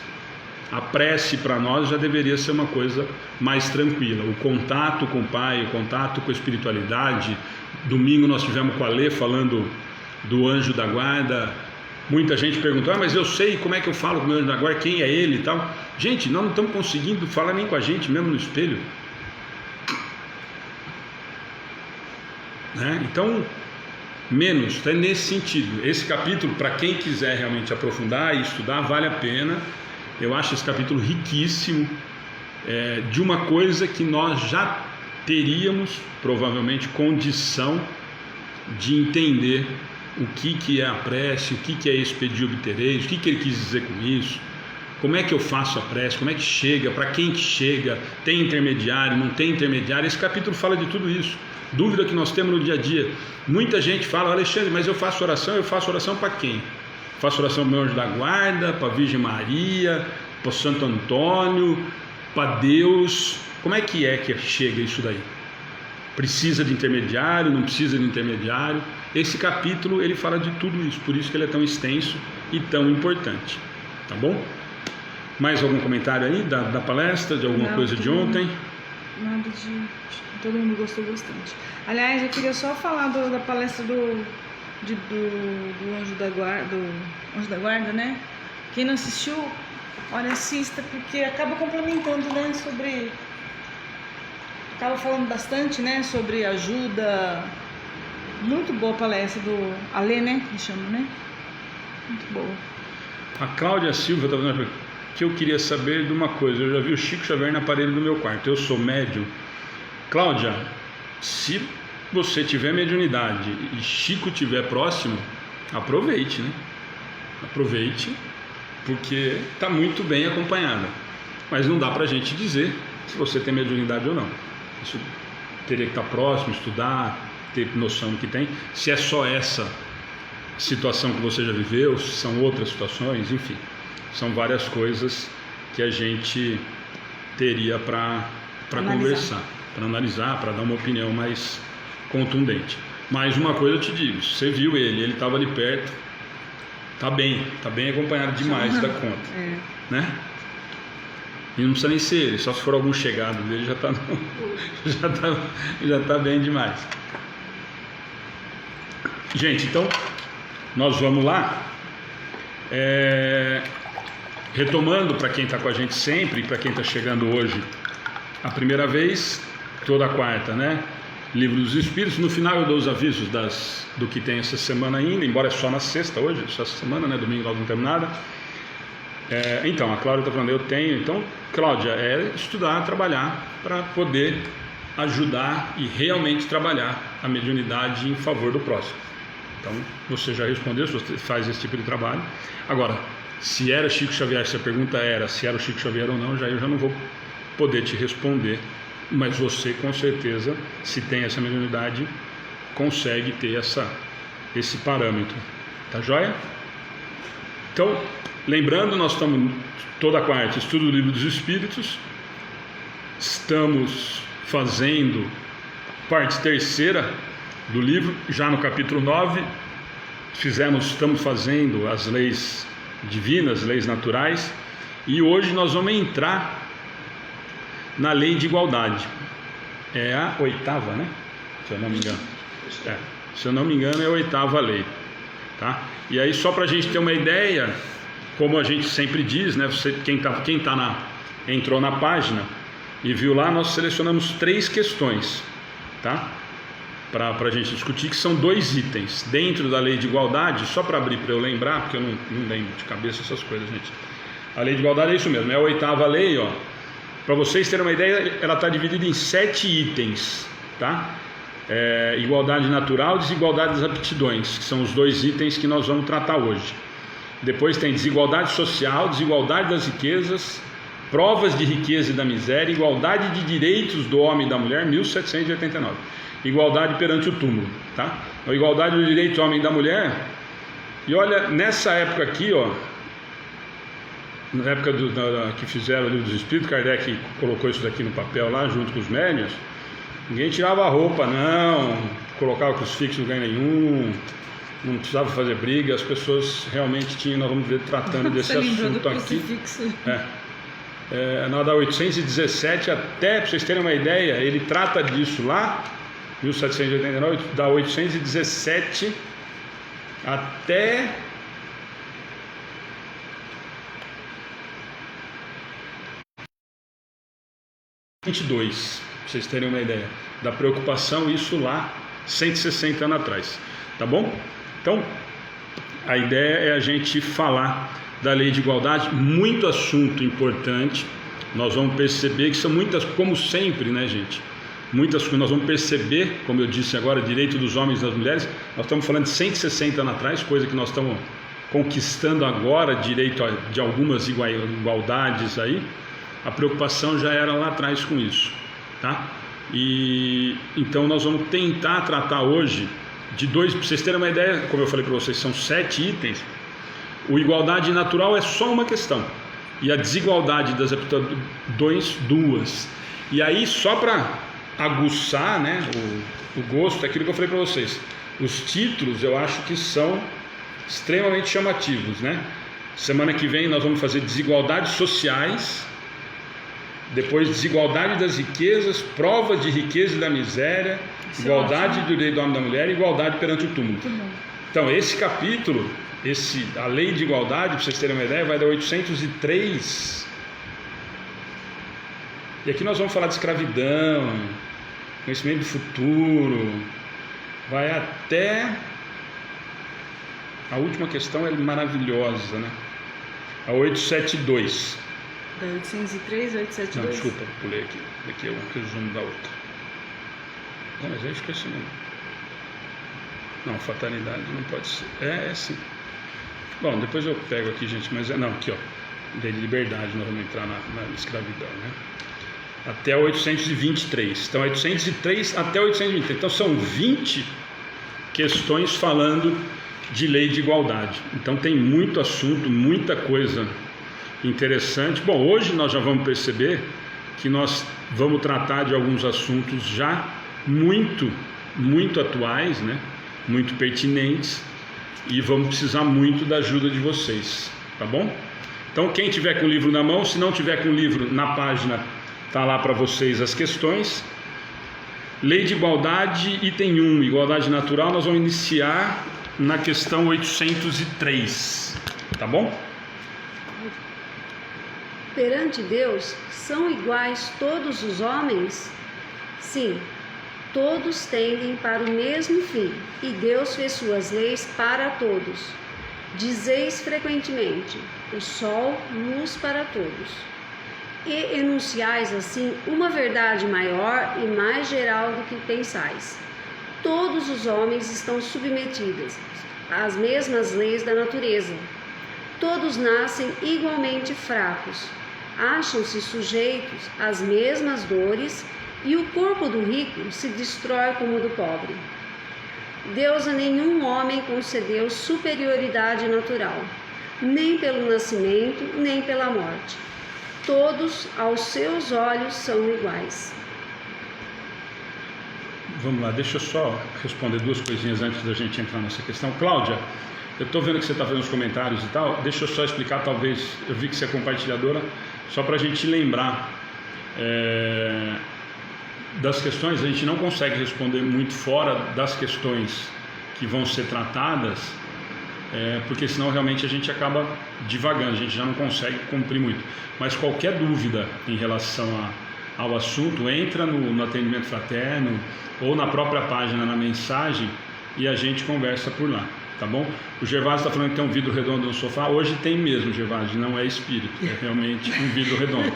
[SPEAKER 1] A prece para nós já deveria ser uma coisa mais tranquila. O contato com o Pai, o contato com a espiritualidade. Domingo nós tivemos com a Lê falando do anjo da guarda. Muita gente perguntou, mas eu sei como é que eu falo com o meu anjo da guarda, quem é ele e tal. Gente, nós não estamos conseguindo falar nem com a gente mesmo no espelho. Né? Então, menos, é nesse sentido. Esse capítulo, para quem quiser realmente aprofundar e estudar, vale a pena. Eu acho esse capítulo riquíssimo, de uma coisa que nós já teríamos, provavelmente, condição de entender o que é a prece, o que é esse pedir obtereis, o que ele quis dizer com isso, como é que eu faço a prece, como é que chega, para quem que chega, tem intermediário, não tem intermediário. Esse capítulo fala de tudo isso. Dúvida que nós temos no dia a dia. Muita gente fala, Alexandre, mas eu faço oração para quem? Faço oração para o meu anjo da guarda, para a Virgem Maria, para o Santo Antônio, para Deus. Como é que chega isso daí? Precisa de intermediário, não precisa de intermediário? Esse capítulo ele fala de tudo isso, por isso que ele é tão extenso e tão importante. Tá bom? Mais algum comentário aí da palestra, de alguma coisa de ontem?
[SPEAKER 2] Nada de... Todo mundo gostou bastante. Aliás, eu queria só falar da palestra do Anjo da Guarda, né? Quem não assistiu, olha, assista, porque acaba complementando, né? Acaba falando bastante, né? Sobre ajuda. Muito boa a palestra do Alê, né? Que chama, né? Muito boa.
[SPEAKER 1] A Cláudia Silva está falando que eu queria saber de uma coisa. Eu já vi o Chico Xavier na parede do meu quarto. Eu sou médium. Cláudia, se você tiver mediunidade e Chico estiver próximo, aproveite, né? Aproveite, porque está muito bem acompanhada. Mas não dá para a gente dizer se você tem mediunidade ou não. Isso teria que estar próximo, estudar, ter noção do que tem. Se é só essa situação que você já viveu, se são outras situações, enfim. São várias coisas que a gente teria para conversar, para analisar, para dar uma opinião mais contundente. Mas uma coisa eu te digo, você viu ele estava ali perto, tá bem acompanhado demais da conta, né? E não precisa nem ser ele, só se for algum chegado dele já tá bem demais. Gente, então nós vamos lá, retomando para quem está com a gente sempre e para quem está chegando hoje a primeira vez, toda quarta, né? Livro dos Espíritos. No final eu dou os avisos do que tem essa semana ainda, embora é só na sexta hoje, só essa semana, né? Domingo nós não temos nada. Então, a Cláudia está falando, eu tenho. Então, Cláudia, é estudar, trabalhar para poder ajudar e realmente trabalhar a mediunidade em favor do próximo. Então, você já respondeu, se você faz esse tipo de trabalho. Agora, se era Chico Xavier, se a pergunta era se era o Chico Xavier ou não, eu já não vou poder te responder, mas você com certeza, se tem essa mediunidade, consegue ter esse parâmetro, tá joia? Então, lembrando, nós estamos toda quarta, estudo do Livro dos Espíritos, estamos fazendo parte terceira do livro, já no capítulo 9, estamos fazendo as leis divinas, leis naturais, e hoje nós vamos entrar na lei de igualdade. É a oitava, né? Se eu não me engano. Se eu não me engano, é a oitava lei. Tá? E aí, só para a gente ter uma ideia, como a gente sempre diz, né? Entrou na página e viu lá, nós selecionamos 3 questões, tá? Para a gente discutir, que são 2 itens dentro da lei de igualdade. Só para abrir, para eu lembrar, porque eu não lembro de cabeça essas coisas, gente. A lei de igualdade é isso mesmo, é a oitava lei, ó. Para vocês terem uma ideia, ela está dividida em 7 itens, tá? Igualdade natural, desigualdade das aptidões, que são os 2 itens que nós vamos tratar hoje. Depois tem desigualdade social, desigualdade das riquezas, provas de riqueza e da miséria, igualdade de direitos do homem e da mulher, 1789. Igualdade perante o túmulo, tá? A igualdade do direito do homem e da mulher. E olha, nessa época aqui, ó, na época que fizeram o Livro dos Espíritos, Kardec colocou isso daqui no papel lá, junto com os médiuns. Ninguém tirava a roupa, não, colocava crucifixo em lugar nenhum, não precisava fazer briga, as pessoas realmente tinham, nós vamos ver tratando desse assunto aqui. Na da 817, até, para vocês terem uma ideia, ele trata disso lá, 1789, da 817 até... para vocês terem uma ideia da preocupação, isso lá 160 anos atrás, tá bom? Então, a ideia é a gente falar da lei de igualdade, muito assunto importante, nós vamos perceber que são muitas, como sempre, né, gente? Muitas coisas, nós vamos perceber, como eu disse agora, direito dos homens e das mulheres, nós estamos falando de 160 anos atrás, coisa que nós estamos conquistando agora, direito de algumas igualdades aí. A preocupação já era lá atrás com isso, tá? E então nós vamos tentar tratar hoje de dois, para vocês terem uma ideia, como eu falei para vocês, são 7 itens. O igualdade natural é só uma questão, e a desigualdade das aptidões, 2. E aí, só para aguçar, né, o gosto, é aquilo que eu falei para vocês, os títulos eu acho que são extremamente chamativos, né? Semana que vem nós vamos fazer desigualdades sociais, depois desigualdade das riquezas, prova de riqueza e da miséria, igualdade do direito do homem e da mulher e igualdade perante o túmulo. Então esse capítulo, a lei de igualdade, para vocês terem uma ideia, vai da 803, e aqui nós vamos falar de escravidão, conhecimento do futuro, vai até a última questão, é maravilhosa, né? A 872.
[SPEAKER 2] Da 803, 872?
[SPEAKER 1] Não, desculpa, pulei aqui. Aqui é um resumo da outra. Não, mas é esquecimento. Não, fatalidade não pode ser. É sim. Bom, depois eu pego aqui, gente, mas não, aqui ó. Lei de liberdade, nós vamos entrar na escravidão, né? Até 823. Então, 803 até 823. Então, são 20 questões falando de lei de igualdade. Então, tem muito assunto, muita coisa interessante. Bom, hoje nós já vamos perceber que nós vamos tratar de alguns assuntos já muito atuais, né? Muito pertinentes, e vamos precisar muito da ajuda de vocês, tá bom? Então, quem tiver com o livro na mão, se não tiver com o livro, na página tá lá para vocês as questões. Lei de igualdade, item 1, igualdade natural, nós vamos iniciar na questão 803, tá bom?
[SPEAKER 3] Perante Deus, são iguais todos os homens? Sim, todos tendem para o mesmo fim, e Deus fez suas leis para todos. Dizeis frequentemente, o sol, luz para todos. E enunciais assim uma verdade maior e mais geral do que pensais. Todos os homens estão submetidos às mesmas leis da natureza. Todos nascem igualmente fracos. Acham-se sujeitos às mesmas dores, e o corpo do rico se destrói como o do pobre. Deus a nenhum homem concedeu superioridade natural, nem pelo nascimento, nem pela morte. Todos, aos seus olhos, são iguais.
[SPEAKER 1] Vamos lá, deixa eu só responder duas coisinhas antes da gente entrar nessa questão. Cláudia, eu estou vendo que você está fazendo os comentários e tal, deixa eu só explicar, talvez, eu vi que você é compartilhadora, só para a gente lembrar das questões. A gente não consegue responder muito fora das questões que vão ser tratadas, porque senão realmente a gente acaba divagando, a gente já não consegue cumprir muito. Mas qualquer dúvida em relação ao assunto, entra no atendimento fraterno ou na própria página, na mensagem, e a gente conversa por lá, tá bom? O Gervásio está falando que tem um vidro redondo no sofá. Hoje tem mesmo, Gervásio, não é espírito, é realmente um vidro redondo.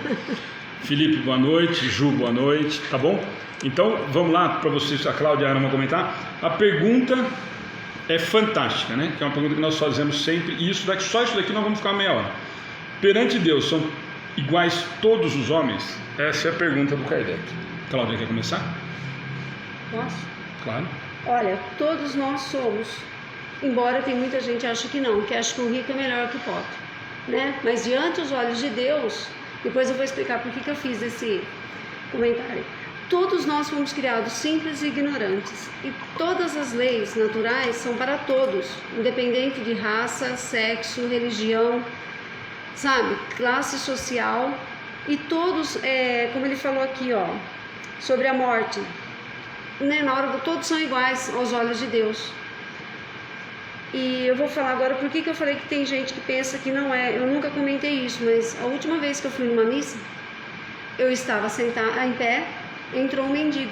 [SPEAKER 1] Felipe, boa noite. Ju, boa noite, tá bom? Então, vamos lá para vocês, a Cláudia e a Ana vão comentar. A pergunta é fantástica, né? Que é uma pergunta que nós fazemos sempre, e só isso daqui nós vamos ficar meia hora. Perante Deus, são iguais todos os homens? Essa é a pergunta do Kardec. Cláudia, quer começar?
[SPEAKER 3] Posso?
[SPEAKER 1] Claro.
[SPEAKER 3] Olha, todos nós somos, embora tem muita gente que acha que não, que acha que o rico é melhor que o pobre. né? Mas diante dos olhos de Deus, depois eu vou explicar por que eu fiz esse comentário. Todos nós fomos criados simples e ignorantes, e todas as leis naturais são para todos, independente de raça, sexo, religião, sabe, classe social, e todos, como ele falou aqui, ó, sobre a morte, né, na hora todos são iguais aos olhos de Deus. E eu vou falar agora por que eu falei que tem gente que pensa que não é. Eu nunca comentei isso, mas a última vez que eu fui numa missa, eu estava sentada em pé, entrou um mendigo.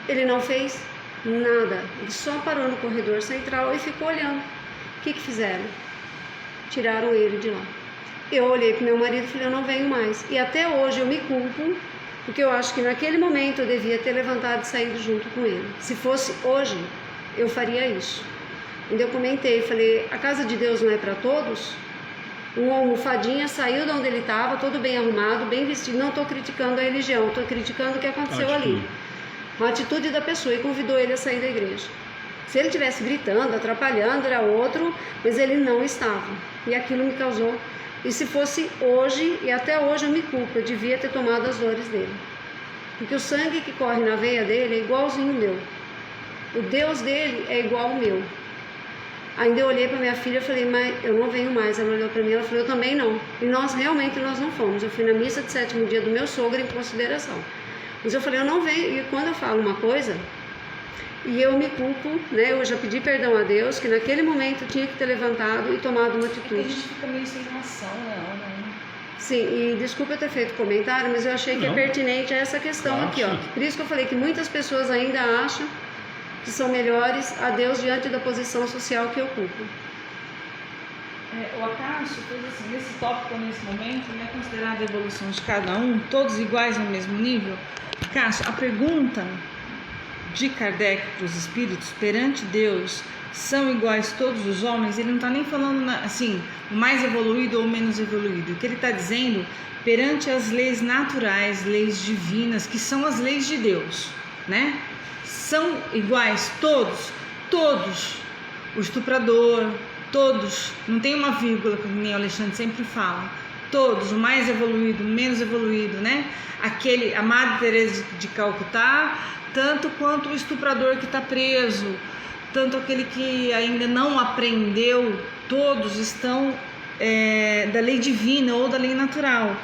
[SPEAKER 3] Ele não fez nada, ele só parou no corredor central e ficou olhando. O que fizeram? Tiraram ele de lá. Eu olhei para meu marido e falei, eu não venho mais. E até hoje eu me culpo, porque eu acho que naquele momento eu devia ter levantado e saído junto com ele. Se fosse hoje, eu faria isso. Então eu comentei, falei, a casa de Deus não é para todos? Um almofadinha saiu de onde ele estava, todo bem arrumado, bem vestido. Não estou criticando a religião, estou criticando o que aconteceu ali. Uma atitude da pessoa, e convidou ele a sair da igreja. Se ele estivesse gritando, atrapalhando, era outro, mas ele não estava. E aquilo me causou. E se fosse hoje, e até hoje eu me culpo, eu devia ter tomado as dores dele. Porque o sangue que corre na veia dele é igualzinho ao meu. O Deus dele é igual ao meu. Ainda eu olhei para minha filha e falei, mas eu não venho mais. Ela olhou para mim e ela falou, eu também não. E nós não fomos. Eu fui na missa de 7º dia do meu sogro em consideração. Mas eu falei, eu não venho. E quando eu falo uma coisa, e eu me culpo, né? Eu já pedi perdão a Deus, que naquele momento eu tinha que ter levantado e tomado uma atitude.
[SPEAKER 2] É que a gente fica meio sem noção, né?
[SPEAKER 3] Sim, e desculpa eu ter feito comentário, mas eu achei que é pertinente a essa questão aqui, ó. Por isso que eu falei que muitas pessoas ainda acham que são melhores a Deus diante da posição social que ocupam.
[SPEAKER 2] O Acácio fez assim, nesse tópico, nesse momento, né, considerada a evolução de cada um, todos iguais no mesmo nível. Cássio, a pergunta de Kardec para os espíritos, perante Deus, são iguais todos os homens? Ele não está nem falando assim, o mais evoluído ou o menos evoluído. O que ele está dizendo, perante as leis naturais, leis divinas, que são as leis de Deus, né? São iguais todos, o estuprador, todos, não tem uma vírgula, como nem o Alexandre sempre fala, todos, o mais evoluído, o menos evoluído, né? A Madre Teresa de Calcutá, tanto quanto o estuprador que está preso, tanto aquele que ainda não aprendeu, todos estão da lei divina ou da lei natural.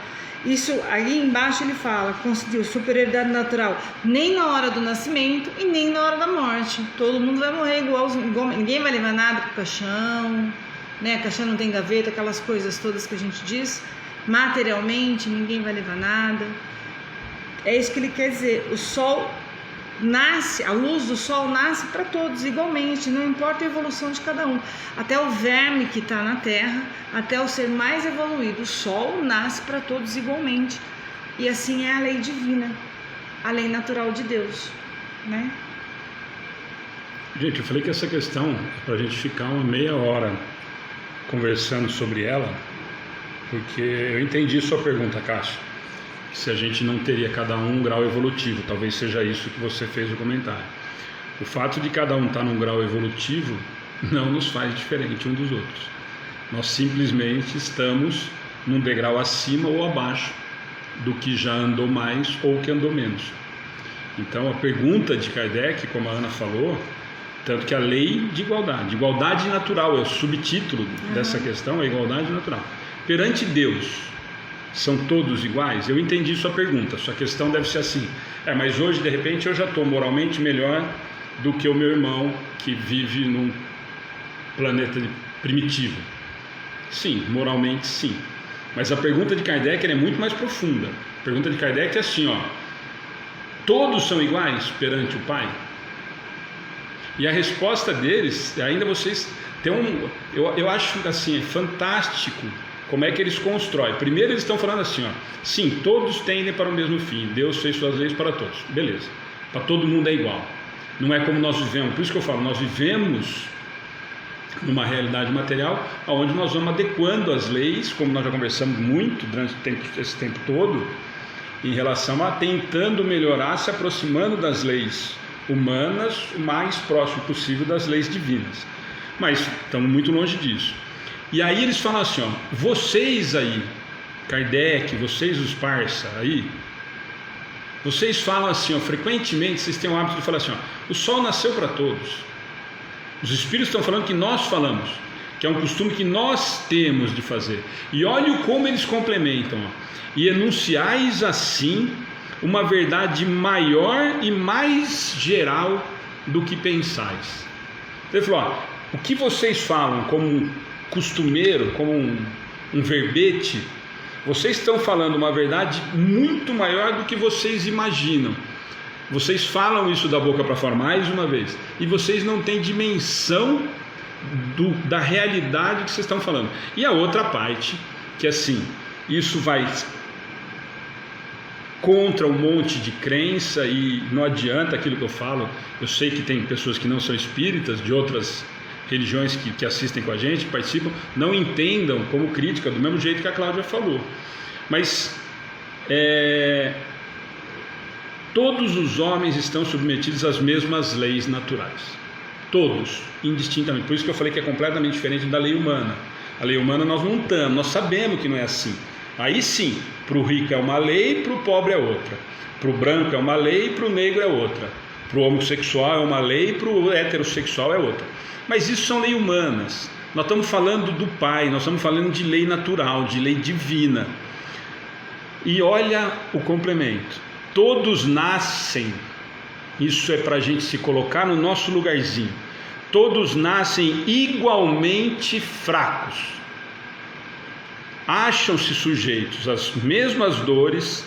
[SPEAKER 2] Isso aí embaixo ele fala, conseguiu superioridade natural nem na hora do nascimento e nem na hora da morte. Todo mundo vai morrer igual, ninguém vai levar nada pro caixão, né? Caixão não tem gaveta, aquelas coisas todas que a gente diz. Materialmente ninguém vai levar nada. É isso que ele quer dizer. O sol nasce, a luz do sol nasce para todos igualmente, não importa a evolução de cada um, até o verme que está na terra, até o ser mais evoluído, o sol nasce para todos igualmente, e assim é a lei divina, a lei natural de Deus, né?
[SPEAKER 1] Gente, eu falei que essa questão é para a gente ficar uma meia hora conversando sobre ela, porque eu entendi sua pergunta, Cássio. Se a gente não teria cada um grau evolutivo, talvez seja isso que você fez o comentário. O fato de cada um estar num grau evolutivo não nos faz diferente um dos outros. Nós simplesmente estamos num degrau acima ou abaixo do que já andou mais ou que andou menos. Então a pergunta de Kardec, como a Ana falou, tanto que a lei de igualdade natural é o subtítulo dessa questão, a igualdade natural. Perante Deus, são todos iguais? Eu entendi sua pergunta, sua questão deve ser assim, mas hoje de repente eu já estou moralmente melhor do que o meu irmão que vive num planeta primitivo. Sim, moralmente sim, mas a pergunta de Kardec é muito mais profunda. A pergunta de Kardec é assim, ó, todos são iguais perante o Pai? E a resposta deles, ainda vocês têm eu acho assim, é fantástico como é que eles constroem. Primeiro eles estão falando assim, ó, sim, todos tendem para o mesmo fim, Deus fez suas leis para todos, beleza, para todo mundo é igual, não é como nós vivemos, por isso que eu falo, nós vivemos numa realidade material, onde nós vamos adequando as leis, como nós já conversamos muito durante esse tempo todo, em relação a tentando melhorar, se aproximando das leis humanas, o mais próximo possível das leis divinas, mas estamos muito longe disso. E aí eles falam assim, ó, vocês aí, Kardec, vocês os parça aí, vocês falam assim, ó, frequentemente vocês têm o hábito de falar assim, ó, o sol nasceu para todos. Os espíritos estão falando que nós falamos, que é um costume que nós temos de fazer. E olha como eles complementam, ó, e enunciais assim uma verdade maior e mais geral do que pensais. Ele falou, ó, o que vocês falam como um costumeiro, como um verbete, vocês estão falando uma verdade muito maior do que vocês imaginam. Vocês falam isso da boca para fora mais uma vez, e vocês não têm dimensão da realidade que vocês estão falando. E a outra parte, que assim, isso vai contra um monte de crença, e não adianta aquilo que eu falo. Eu sei que tem pessoas que não são espíritas, de outras religiões que assistem com a gente, que participam, não entendam como crítica, do mesmo jeito que a Cláudia falou. Mas todos os homens estão submetidos às mesmas leis naturais, todos, indistintamente. Por isso que eu falei que é completamente diferente da lei humana. A lei humana nós não estamos, nós sabemos que não é assim. Aí sim, para o rico é uma lei, para o pobre é outra, para o branco é uma lei, para o negro é outra, para o homossexual é uma lei, para o heterossexual é outra. Mas isso são leis humanas. Nós estamos falando do Pai, nós estamos falando de lei natural, de lei divina. E olha o complemento: todos nascem, isso é para a gente se colocar no nosso lugarzinho, todos nascem igualmente fracos, acham-se sujeitos às mesmas dores,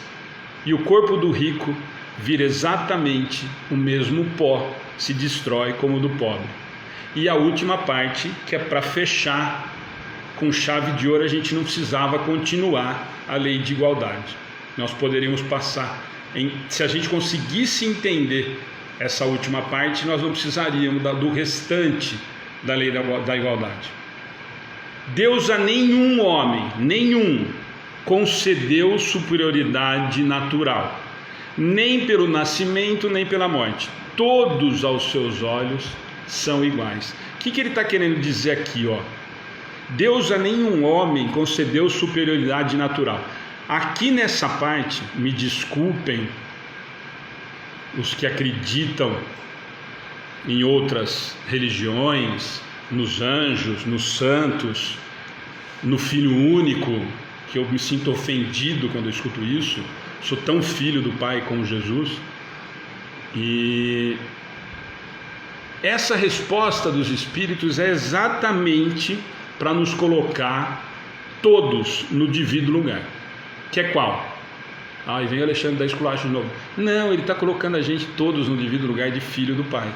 [SPEAKER 1] e o corpo do rico vira exatamente o mesmo pó, se destrói como o do pobre. E a última parte, que é para fechar com chave de ouro, a gente não precisava continuar a lei de igualdade. Nós poderíamos passar, se a gente conseguisse entender essa última parte, nós não precisaríamos do restante da lei da igualdade. Deus a nenhum homem, concedeu superioridade natural, nem pelo nascimento, nem pela morte. Todos aos seus olhos são iguais. O que ele está querendo dizer aqui, ó? Deus a nenhum homem concedeu superioridade natural. Aqui nessa parte, me desculpem os que acreditam em outras religiões, nos anjos, nos santos, no Filho único, que eu me sinto ofendido quando eu escuto isso. Sou tão filho do Pai como Jesus. E essa resposta dos Espíritos é exatamente para nos colocar todos no devido lugar. Que é qual? E vem o Alexandre da esculacho de novo. Não, ele está colocando a gente todos no devido lugar de filho do Pai.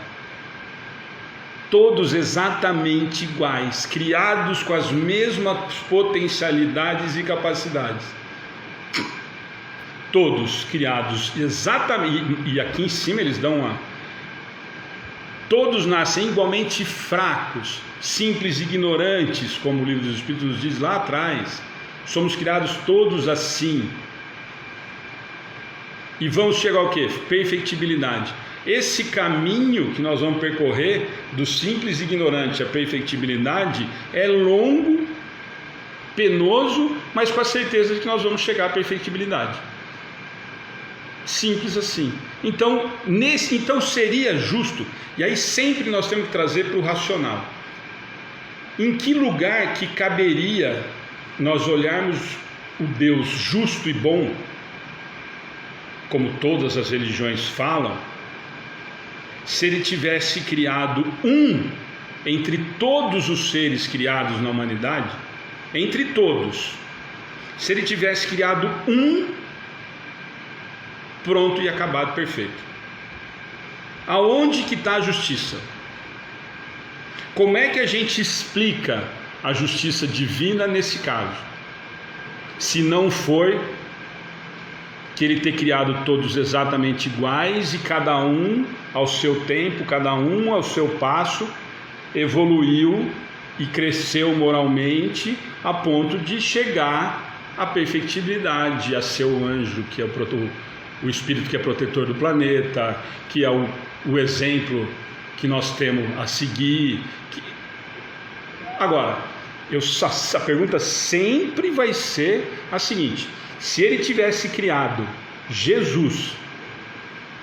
[SPEAKER 1] Todos exatamente iguais, criados com as mesmas potencialidades e capacidades. Todos criados exatamente, e aqui em cima eles dão uma... Todos nascem igualmente fracos, simples e ignorantes, como o Livro dos Espíritos nos diz lá atrás. Somos criados todos assim. E vamos chegar ao quê? Perfectibilidade. Esse caminho que nós vamos percorrer, do simples e ignorante à perfectibilidade, é longo, penoso, mas com a certeza de que nós vamos chegar à perfectibilidade. Simples assim. Então seria justo, e aí sempre nós temos que trazer para o racional. Em que lugar que caberia nós olharmos o Deus justo e bom, como todas as religiões falam, se ele tivesse criado entre todos os seres criados na humanidade, entre todos, se ele tivesse criado pronto e acabado, perfeito. Aonde que está a justiça? Como é que a gente explica a justiça divina nesse caso? Se não for que ele ter criado todos exatamente iguais, e cada um ao seu tempo, cada um ao seu passo, evoluiu e cresceu moralmente a ponto de chegar à perfectibilidade, a ser o anjo, que é o espírito que é protetor do planeta, que é o exemplo que nós temos a seguir. Agora, a pergunta sempre vai ser a seguinte: se ele tivesse criado Jesus,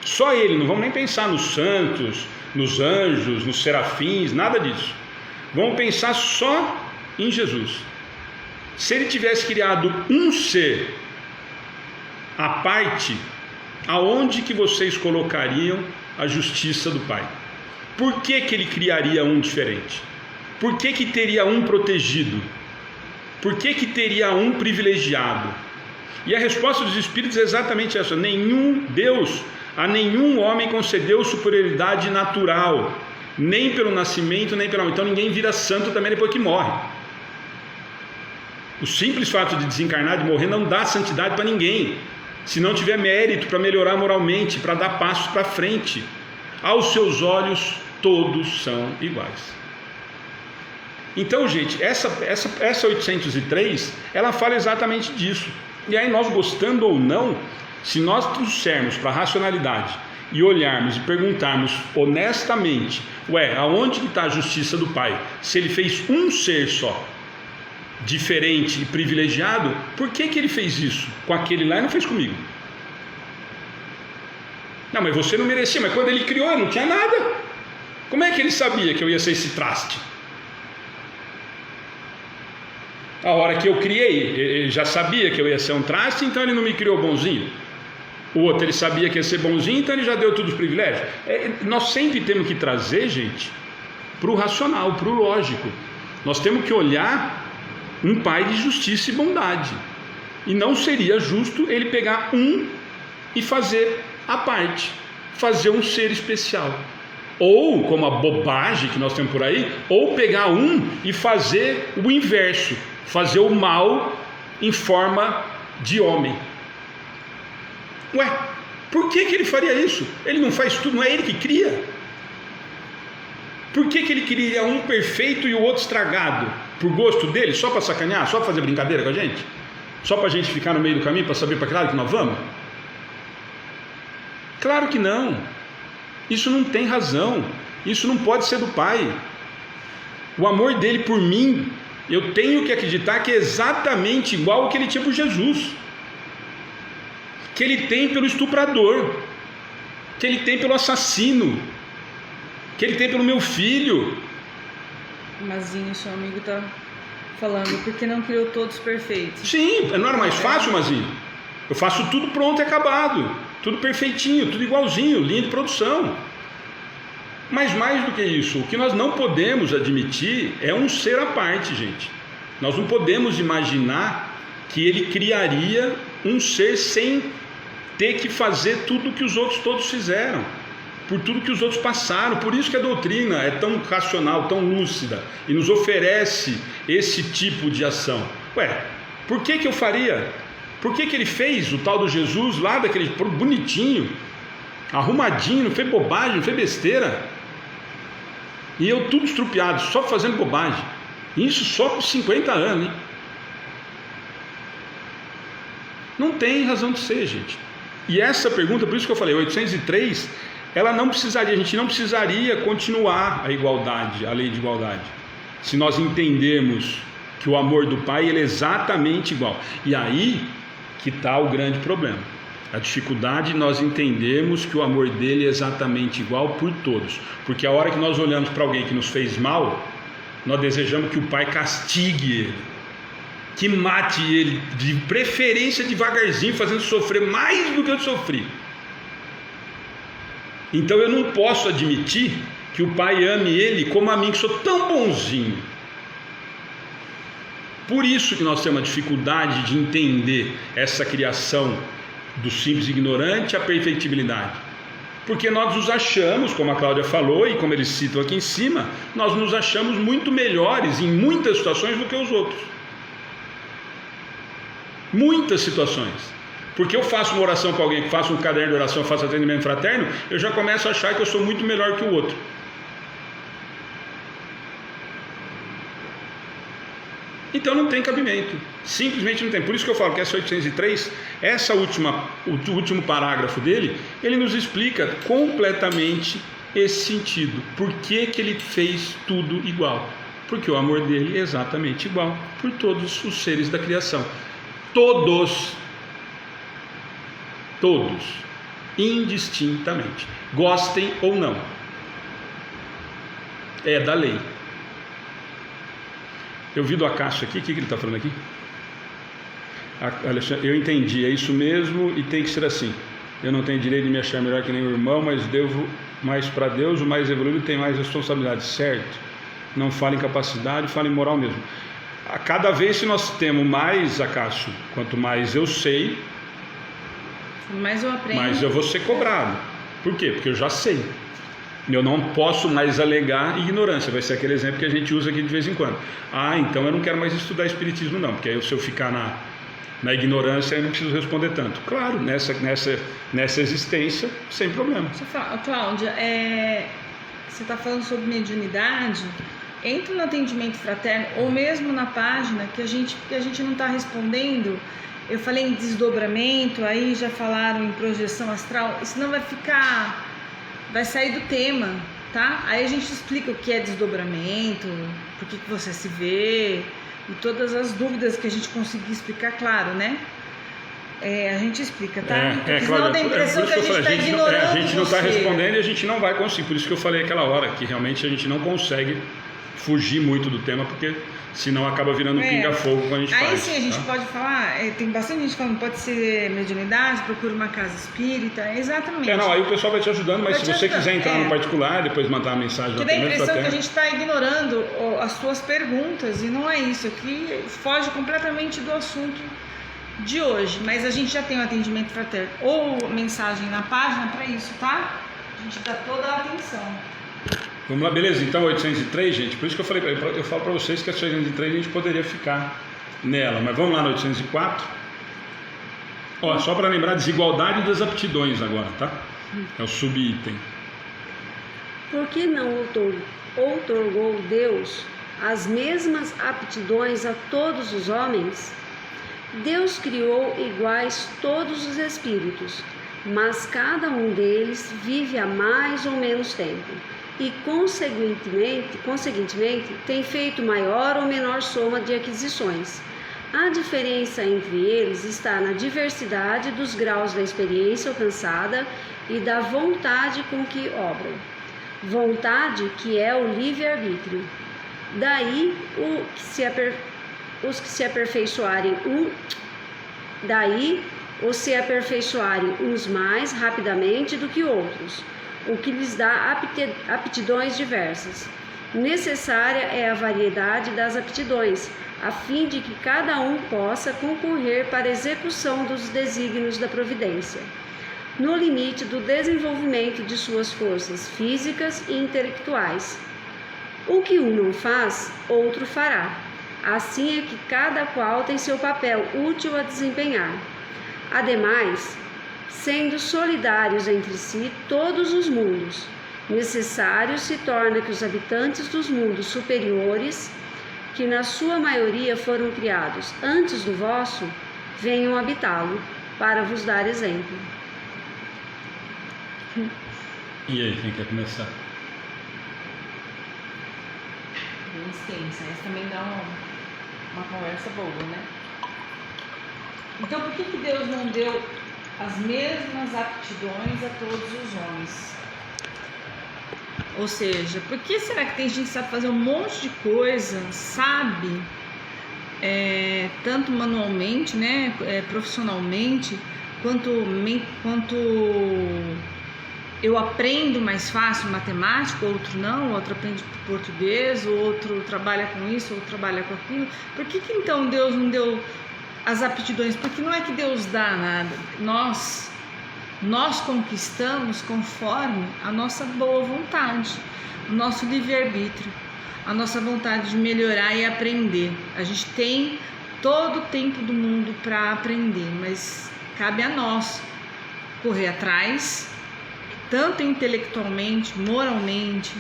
[SPEAKER 1] só ele, não vamos nem pensar nos santos, nos anjos, nos serafins, nada disso, vamos pensar só em Jesus. Se ele tivesse criado um ser à parte, aonde que vocês colocariam a justiça do Pai? Por que que ele criaria um diferente? Por que que teria um protegido? Por que que teria um privilegiado? E a resposta dos Espíritos é exatamente essa: a nenhum homem concedeu superioridade natural, nem pelo nascimento, nem pela... Então ninguém vira santo também depois que morre. O simples fato de desencarnar, de morrer, não dá santidade para ninguém, se não tiver mérito para melhorar moralmente, para dar passos para frente. Aos seus olhos, todos são iguais. Então, gente, essa 803, ela fala exatamente disso. E aí nós, gostando ou não, se nós trouxermos para a racionalidade e olharmos e perguntarmos honestamente, aonde que está a justiça do Pai? Se ele fez um ser só, diferente e privilegiado, por que que ele fez isso com aquele lá e não fez comigo? Não, mas você não merecia. Mas quando ele criou, eu não tinha nada. Como é que ele sabia que eu ia ser esse traste? A hora que eu criei, ele já sabia que eu ia ser um traste, então ele não me criou bonzinho. O outro, ele sabia que ia ser bonzinho, então ele já deu todos os privilégios. Nós sempre temos que trazer, gente, para o racional, para o lógico. Nós temos que olhar um Pai de justiça e bondade. E não seria justo ele pegar um e fazer a parte, fazer um ser especial. Ou, como a bobagem que nós temos por aí, ou pegar um e fazer o inverso, fazer o mal em forma de homem. Por que que ele faria isso? Ele não faz tudo, não é ele que cria? Por que que ele queria um perfeito e o outro estragado? Por gosto dele? Só para sacanear? Só para fazer brincadeira com a gente? Só para a gente ficar no meio do caminho, para saber para que lado que nós vamos? Claro que não. Isso não tem razão. Isso não pode ser do Pai. O amor dele por mim, eu tenho que acreditar que é exatamente igual ao que ele tinha por Jesus, que ele tem pelo estuprador, que ele tem pelo assassino, que ele tem pelo meu filho.
[SPEAKER 2] Mazinho, seu amigo está falando, porque não criou todos perfeitos?
[SPEAKER 1] Sim, não era mais fácil, Mazinho? Eu faço tudo pronto e acabado, tudo perfeitinho, tudo igualzinho, linha de produção. Mas mais do que isso, o que nós não podemos admitir é um ser à parte, gente. Nós não podemos imaginar que ele criaria um ser sem ter que fazer tudo que os outros todos fizeram, por tudo que os outros passaram. Por isso que a doutrina é tão racional, tão lúcida, e nos oferece esse tipo de ação. Por que que eu faria? Por que que ele fez o tal do Jesus lá, daquele bonitinho, arrumadinho, não fez bobagem, não fez besteira? E eu tudo estrupiado, só fazendo bobagem. Isso só por 50 anos, hein? Não tem razão de ser, gente. E essa pergunta, por isso que eu falei, 803, ela não precisaria, a gente não precisaria continuar a igualdade, a lei de igualdade, se nós entendermos que o amor do Pai ele é exatamente igual. E aí que está o grande problema, a dificuldade de nós entendermos que o amor dele é exatamente igual por todos, porque a hora que nós olhamos para alguém que nos fez mal, nós desejamos que o Pai castigue ele, que mate ele, de preferência devagarzinho, fazendo sofrer mais do que eu sofri. Então eu não posso admitir que o Pai ame ele como a mim, que sou tão bonzinho. Por isso que nós temos a dificuldade de entender essa criação do simples ignorante à perfeitibilidade, porque nós nos achamos, como a Cláudia falou e como eles citam aqui em cima, nós nos achamos muito melhores em muitas situações do que os outros. Muitas situações. Porque eu faço uma oração com alguém, que faço um caderno de oração, faço atendimento fraterno, eu já começo a achar que eu sou muito melhor que o outro. Então não tem cabimento, simplesmente não tem. Por isso que eu falo que essa 803, o último parágrafo dele, ele nos explica completamente esse sentido. Por que que ele fez tudo igual? Porque o amor dele é exatamente igual por todos os seres da criação. Todos, indistintamente, gostem ou não. É da lei. Eu vi do Acácio aqui, o que ele está falando aqui? Alexandre, eu entendi, é isso mesmo e tem que ser assim. Eu não tenho direito de me achar melhor que nem o irmão, mas devo mais para Deus, o mais evoluído tem mais responsabilidade, certo? Não fala em capacidade, fala em moral mesmo. A cada vez que nós temos mais, Acácio, quanto mais eu sei,
[SPEAKER 2] mais eu aprendo,
[SPEAKER 1] mais eu vou ser cobrado. Por quê? Porque eu já sei. Eu não posso mais alegar ignorância. Vai ser aquele exemplo que a gente usa aqui de vez em quando. Então eu não quero mais estudar espiritismo não, porque aí se eu ficar na ignorância eu não preciso responder tanto. Claro, nessa existência, sem problema.
[SPEAKER 2] Cláudia, você está falando sobre mediunidade. Entra no atendimento fraterno ou mesmo na página que a gente não está respondendo. Eu falei em desdobramento, aí já falaram em projeção astral, senão vai sair do tema, tá? Aí a gente explica o que é desdobramento, por que você se vê e todas as dúvidas que a gente conseguir explicar, claro, né? A gente explica, tá? Porque senão
[SPEAKER 1] claro,
[SPEAKER 2] dá a impressão que a gente está ignorando.
[SPEAKER 1] A gente não está respondendo e a gente não vai conseguir. Por isso que eu falei aquela hora que realmente a gente não consegue fugir muito do tema, porque senão acaba virando pinga-fogo quando a gente faz.
[SPEAKER 2] Aí sim a gente pode falar, tem bastante gente falando, pode ser mediunidade, procura uma casa espírita, exatamente.
[SPEAKER 1] Aí o pessoal vai te ajudando, mas se você quiser entrar no particular, depois mandar uma mensagem...
[SPEAKER 2] Que dá a impressão que a gente está ignorando as suas perguntas, e não é isso, aqui foge completamente do assunto de hoje, mas a gente já tem o atendimento fraterno ou mensagem na página para isso, tá? A gente dá toda a atenção.
[SPEAKER 1] Vamos lá, beleza? Então 803, gente, por isso que eu falo para vocês que a 803 a gente poderia ficar nela, mas vamos lá no 804. Só para lembrar, desigualdade das aptidões agora, tá? É o subitem.
[SPEAKER 3] Por que não outorgou Deus as mesmas aptidões a todos os homens? Deus criou iguais todos os espíritos, mas cada um deles vive há mais ou menos tempo e, conseguintemente, tem feito maior ou menor soma de aquisições. A diferença entre eles está na diversidade dos graus da experiência alcançada e da vontade com que obram. Vontade que é o livre-arbítrio. Daí os que se aperfeiçoarem uns mais rapidamente do que outros, o que lhes dá aptidões diversas. Necessária é a variedade das aptidões, a fim de que cada um possa concorrer para a execução dos desígnios da providência, no limite do desenvolvimento de suas forças físicas e intelectuais. O que um não faz, outro fará. Assim é que cada qual tem seu papel útil a desempenhar. Ademais, sendo solidários entre si todos os mundos, necessário se torna que os habitantes dos mundos superiores, que na sua maioria foram criados antes do vosso, venham habitá-lo, para vos dar exemplo.
[SPEAKER 1] E aí, quem quer começar?
[SPEAKER 2] Bem extensa, essa também dá uma conversa boa, né? Então, por que Deus não deu as mesmas aptidões a todos os homens? Ou seja, por que será que tem gente que sabe fazer um monte de coisa, sabe, tanto manualmente, né, profissionalmente, quanto eu aprendo mais fácil matemática, outro não, outro aprende português, outro trabalha com isso, outro trabalha com aquilo. Por que então Deus não deu as aptidões? Porque não é que Deus dá nada, nós conquistamos conforme a nossa boa vontade, o nosso livre-arbítrio, a nossa vontade de melhorar e aprender. A gente tem todo o tempo do mundo para aprender, mas cabe a nós correr atrás, tanto intelectualmente, moralmente,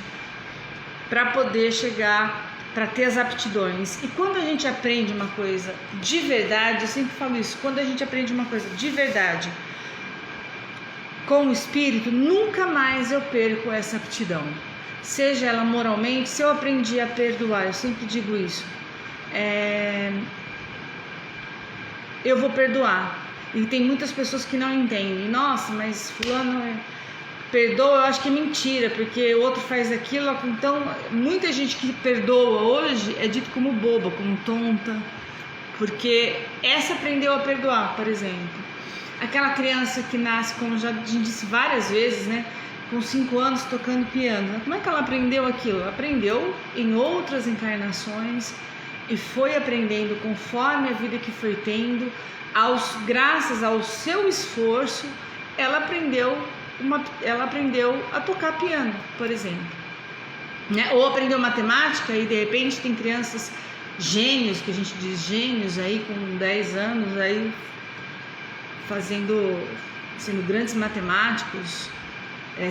[SPEAKER 2] para poder chegar, para ter as aptidões. E quando a gente aprende uma coisa de verdade, eu sempre falo isso, quando a gente aprende uma coisa de verdade com o espírito, nunca mais eu perco essa aptidão. seja ela moralmente, se eu aprendi a perdoar, eu sempre digo isso, eu vou perdoar. E tem muitas pessoas que não entendem. Nossa, mas fulano perdoa, eu acho que é mentira, porque o outro faz aquilo. Então, muita gente que perdoa hoje é dito como boba, como tonta, porque essa aprendeu a perdoar, por exemplo. Aquela criança que nasce, como já disse várias vezes, né, com 5 anos tocando piano. Como é que ela aprendeu aquilo? Ela aprendeu em outras encarnações e foi aprendendo conforme a vida que foi tendo, graças ao seu esforço, ela aprendeu a tocar piano, por exemplo, né? Ou aprendeu matemática e de repente tem crianças gênios, que a gente diz gênios aí com 10 anos aí sendo grandes matemáticos,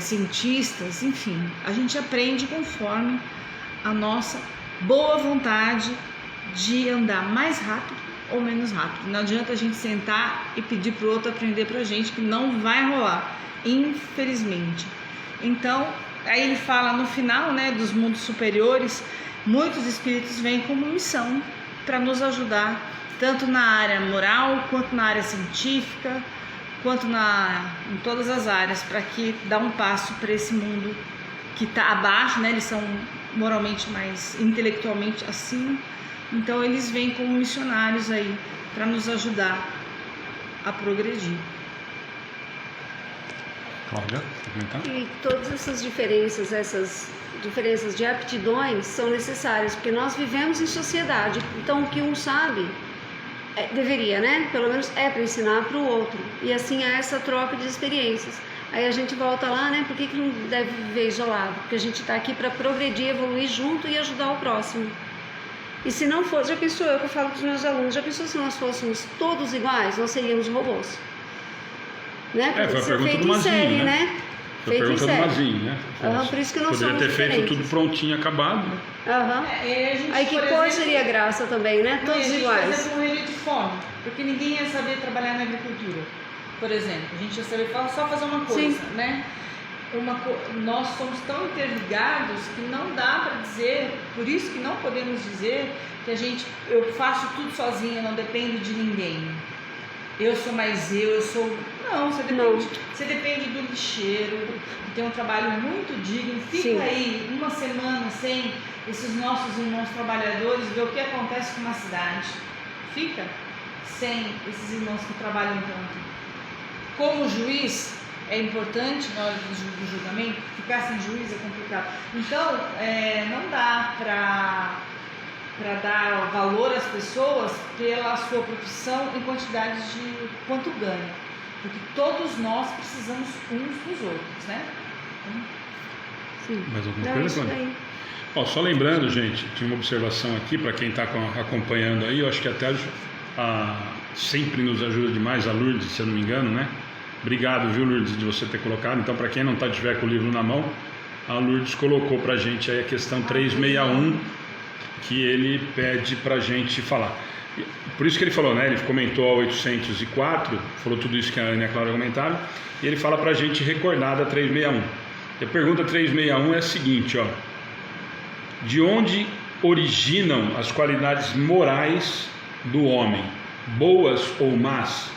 [SPEAKER 2] cientistas, enfim, a gente aprende conforme a nossa boa vontade de andar mais rápido ou menos rápido. Não adianta a gente sentar e pedir para o outro aprender para a gente, que não vai rolar, infelizmente. Então, aí ele fala no final, né, dos mundos superiores, muitos espíritos vêm como missão para nos ajudar, tanto na área moral, quanto na área científica, quanto em todas as áreas, para que dá um passo para esse mundo que está abaixo, né? Eles são moralmente mais intelectualmente acima, então eles vêm como missionários aí para nos ajudar a progredir.
[SPEAKER 1] Cláudia,
[SPEAKER 3] e todas essas diferenças de aptidões são necessárias, porque nós vivemos em sociedade, então o que um sabe deveria, né? Pelo menos para ensinar para o outro, e assim há essa troca de experiências. Aí a gente volta lá, né? Por que não deve viver isolado? Porque a gente está aqui para progredir, evoluir junto e ajudar o próximo. E se não fosse, já pensou, eu que eu falo para os meus alunos, já pensou se nós fôssemos todos iguais, nós seríamos robôs? Né?
[SPEAKER 1] Foi a pergunta
[SPEAKER 3] feito
[SPEAKER 1] do Mazinho,
[SPEAKER 3] em série,
[SPEAKER 1] né? Foi a pergunta do Mazinho, né?
[SPEAKER 3] Por isso que nós
[SPEAKER 1] poderia
[SPEAKER 3] somos
[SPEAKER 1] ter feito
[SPEAKER 3] diferentes.
[SPEAKER 1] tudo prontinho, acabado, né?
[SPEAKER 3] Aí que cor seria graça também, né? Todos iguais.
[SPEAKER 2] Por exemplo, morreria de fome, porque ninguém ia saber trabalhar na agricultura, por exemplo. A gente ia saber só fazer uma coisa, sim, né? Nós somos tão interligados que não dá para dizer, por isso que não podemos dizer que eu faço tudo sozinha, não dependo de ninguém. Eu sou mais Não, você depende do lixeiro, que tem um trabalho muito digno. Fica sim, aí uma semana sem esses nossos irmãos trabalhadores, ver o que acontece com uma cidade. Fica sem esses irmãos que trabalham tanto. Como juiz, é importante na hora do julgamento, ficar sem juiz é complicado. Então, não dá para dar valor às pessoas pela sua profissão em quantidades de quanto ganha, porque todos nós precisamos uns dos outros, né?
[SPEAKER 3] Sim.
[SPEAKER 1] Mais alguma coisa, Cláudia? Só lembrando, gente, tinha uma observação aqui para quem está acompanhando aí, eu acho que até sempre nos ajuda demais a Lourdes, se eu não me engano, né? Obrigado, viu, Lourdes, de você ter colocado. Então, para quem não tiver com o livro na mão, a Lourdes colocou para a gente aí a questão 361, que ele pede para a gente falar. Por isso que ele falou, né? Ele comentou a 804, falou tudo isso que a Ana e a Cláudia comentaram, e ele fala para a gente recordar da 361. E a pergunta 361 é a seguinte, de onde originam as qualidades morais do homem, boas ou más?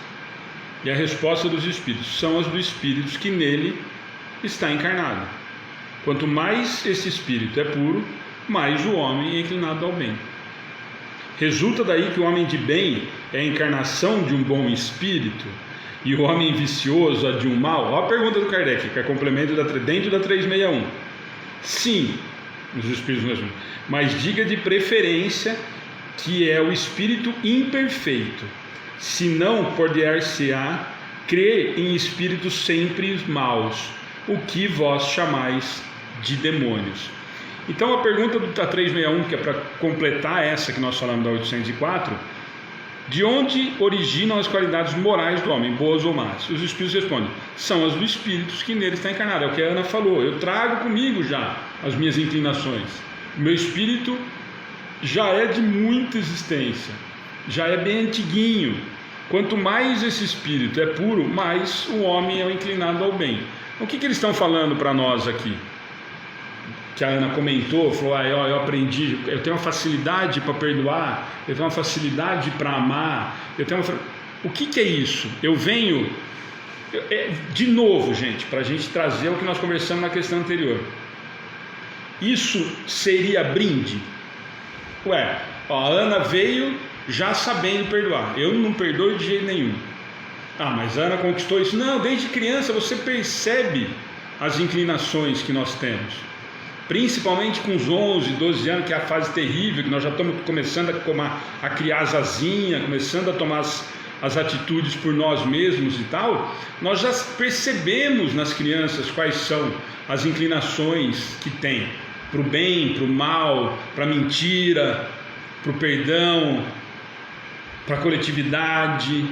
[SPEAKER 1] E a resposta dos espíritos: são as do espírito que nele está encarnado. Quanto mais esse espírito é puro, mais o homem é inclinado ao bem. Resulta daí que o homem de bem é a encarnação de um bom espírito e o homem vicioso a de um mal? Olha a pergunta do Kardec, que é complemento dentro da 361. Sim, os espíritos mesmo, mas diga de preferência que é o espírito imperfeito, senão poder-se-á crer em espíritos sempre maus, o que vós chamais de demônios. Então a pergunta da 361, que é para completar essa que nós falamos da 804, de onde originam as qualidades morais do homem, boas ou más? Os espíritos respondem: são as do espírito que nele está encarnado. É o que a Ana falou, eu trago comigo já as minhas inclinações. O meu espírito já é de muita existência, já é bem antiguinho. Quanto mais esse espírito é puro, mais o homem é inclinado ao bem. O que eles estão falando para nós aqui? que a Ana comentou, falou, eu aprendi, eu tenho uma facilidade para perdoar, eu tenho uma facilidade para amar, o que é isso? Eu venho, de novo, gente, para a gente trazer o que nós conversamos na questão anterior. Isso seria brinde? A Ana veio já sabendo perdoar, eu não perdoo de jeito nenhum. Mas a Ana conquistou isso. Não, desde criança você percebe as inclinações que nós temos, principalmente com os 11, 12 anos, que é a fase terrível, que nós já estamos começando a criar as asinhas, começando a tomar as atitudes por nós mesmos e tal. Nós já percebemos nas crianças quais são as inclinações que tem, para o bem, para o mal, para a mentira, para o perdão, para a coletividade.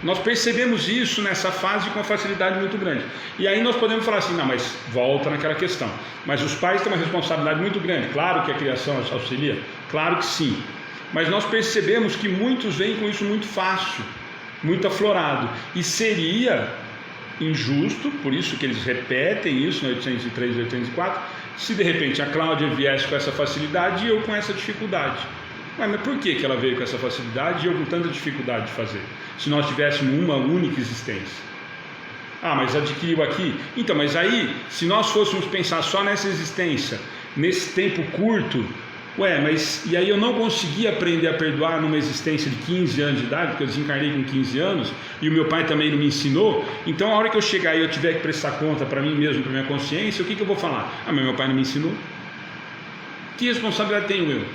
[SPEAKER 1] Nós percebemos isso nessa fase com uma facilidade muito grande. E aí nós podemos falar assim, não, mas volta naquela questão. Mas os pais têm uma responsabilidade muito grande. Claro que a criação auxilia, claro que sim. Mas nós percebemos que muitos vêm com isso muito fácil, muito aflorado. E seria injusto, por isso que eles repetem isso no 803 e 804, se de repente a Cláudia viesse com essa facilidade e eu com essa dificuldade. Mas por que ela veio com essa facilidade e eu com tanta dificuldade de fazer? Se nós tivéssemos uma única existência. Mas adquiriu aqui. Então, mas aí, se nós fôssemos pensar só nessa existência, nesse tempo curto, e aí eu não consegui aprender a perdoar numa existência de 15 anos de idade, porque eu desencarnei com 15 anos, e o meu pai também não me ensinou. Então, a hora que eu chegar e eu tiver que prestar conta para mim mesmo, para minha consciência, o que eu vou falar? Mas meu pai não me ensinou. Que responsabilidade tenho eu?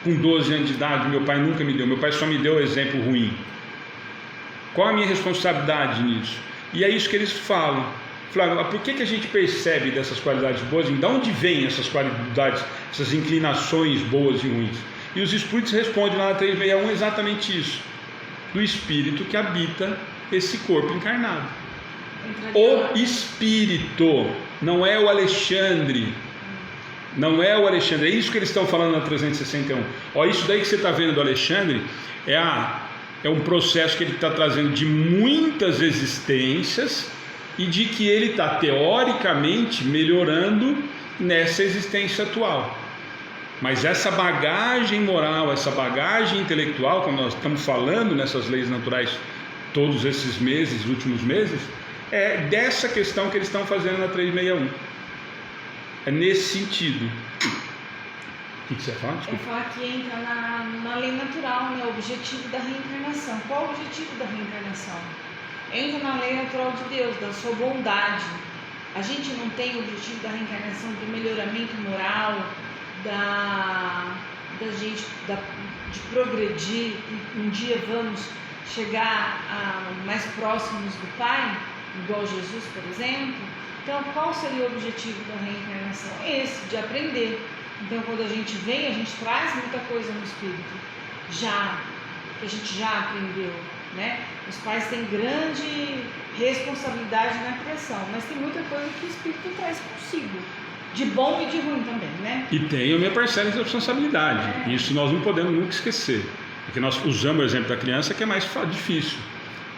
[SPEAKER 1] Com 12 anos de idade, meu pai nunca me deu, meu pai só me deu exemplo ruim. Qual a minha responsabilidade nisso? E é isso que eles falam. Flávio, por que a gente percebe dessas qualidades boas? De onde vêm essas qualidades, essas inclinações boas e ruins? E os espíritos respondem lá na 361 exatamente isso. Do espírito que habita esse corpo encarnado. O espírito, não é o Alexandre. Não é o Alexandre, é isso que eles estão falando na 361. Isso daí que você está vendo do Alexandre é um processo que ele está trazendo de muitas existências e de que ele está teoricamente melhorando nessa existência atual. Mas essa bagagem moral, essa bagagem intelectual, como nós estamos falando nessas leis naturais todos esses meses, últimos meses, é dessa questão que eles estão fazendo na 361. É nesse sentido. O que você fala?
[SPEAKER 2] Eu falo que entra na lei natural, né? O objetivo da reencarnação. Qual o objetivo da reencarnação? Entra na lei natural de Deus, da sua bondade. A gente não tem o objetivo da reencarnação do melhoramento moral, de progredir, e um dia vamos chegar mais próximos do Pai, igual Jesus, por exemplo. Então, qual seria o objetivo da reencarnação? Esse, de aprender. Então, quando a gente vem, a gente traz muita coisa no espírito, que a gente já aprendeu, né? Os pais têm grande responsabilidade na criação, mas tem muita coisa que o espírito traz consigo, de bom e de ruim também, né?
[SPEAKER 1] E tem a minha parcela de responsabilidade. Isso nós não podemos nunca esquecer, porque nós usamos o exemplo da criança, que é mais difícil.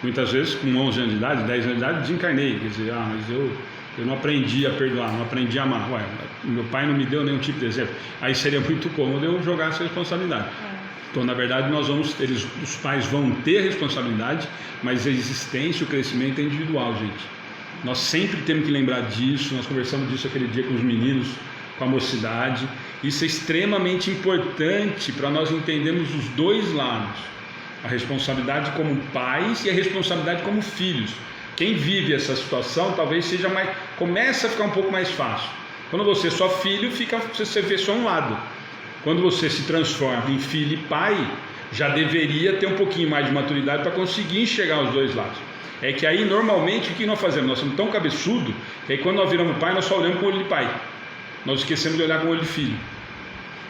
[SPEAKER 1] Muitas vezes, com 11 anos de idade, 10 anos de idade, desencarnei. Quer dizer, mas eu não aprendi a perdoar, não aprendi a amar. Meu pai não me deu nenhum tipo de exemplo. Aí seria muito cômodo eu jogar essa responsabilidade. Então, na verdade, os pais vão ter responsabilidade, mas a existência, o crescimento é individual, gente. Nós sempre temos que lembrar disso. Nós conversamos disso aquele dia com os meninos, com a mocidade. Isso é extremamente importante para nós entendermos os dois lados. A responsabilidade como pais e a responsabilidade como filhos. Quem vive essa situação talvez começa a ficar um pouco mais fácil. Quando você é só filho, você vê só um lado. Quando você se transforma em filho e pai, já deveria ter um pouquinho mais de maturidade para conseguir enxergar os dois lados. É que aí normalmente o que nós fazemos? Nós somos tão cabeçudo que aí quando nós viramos pai, nós só olhamos com o olho de pai. Nós esquecemos de olhar com o olho de filho.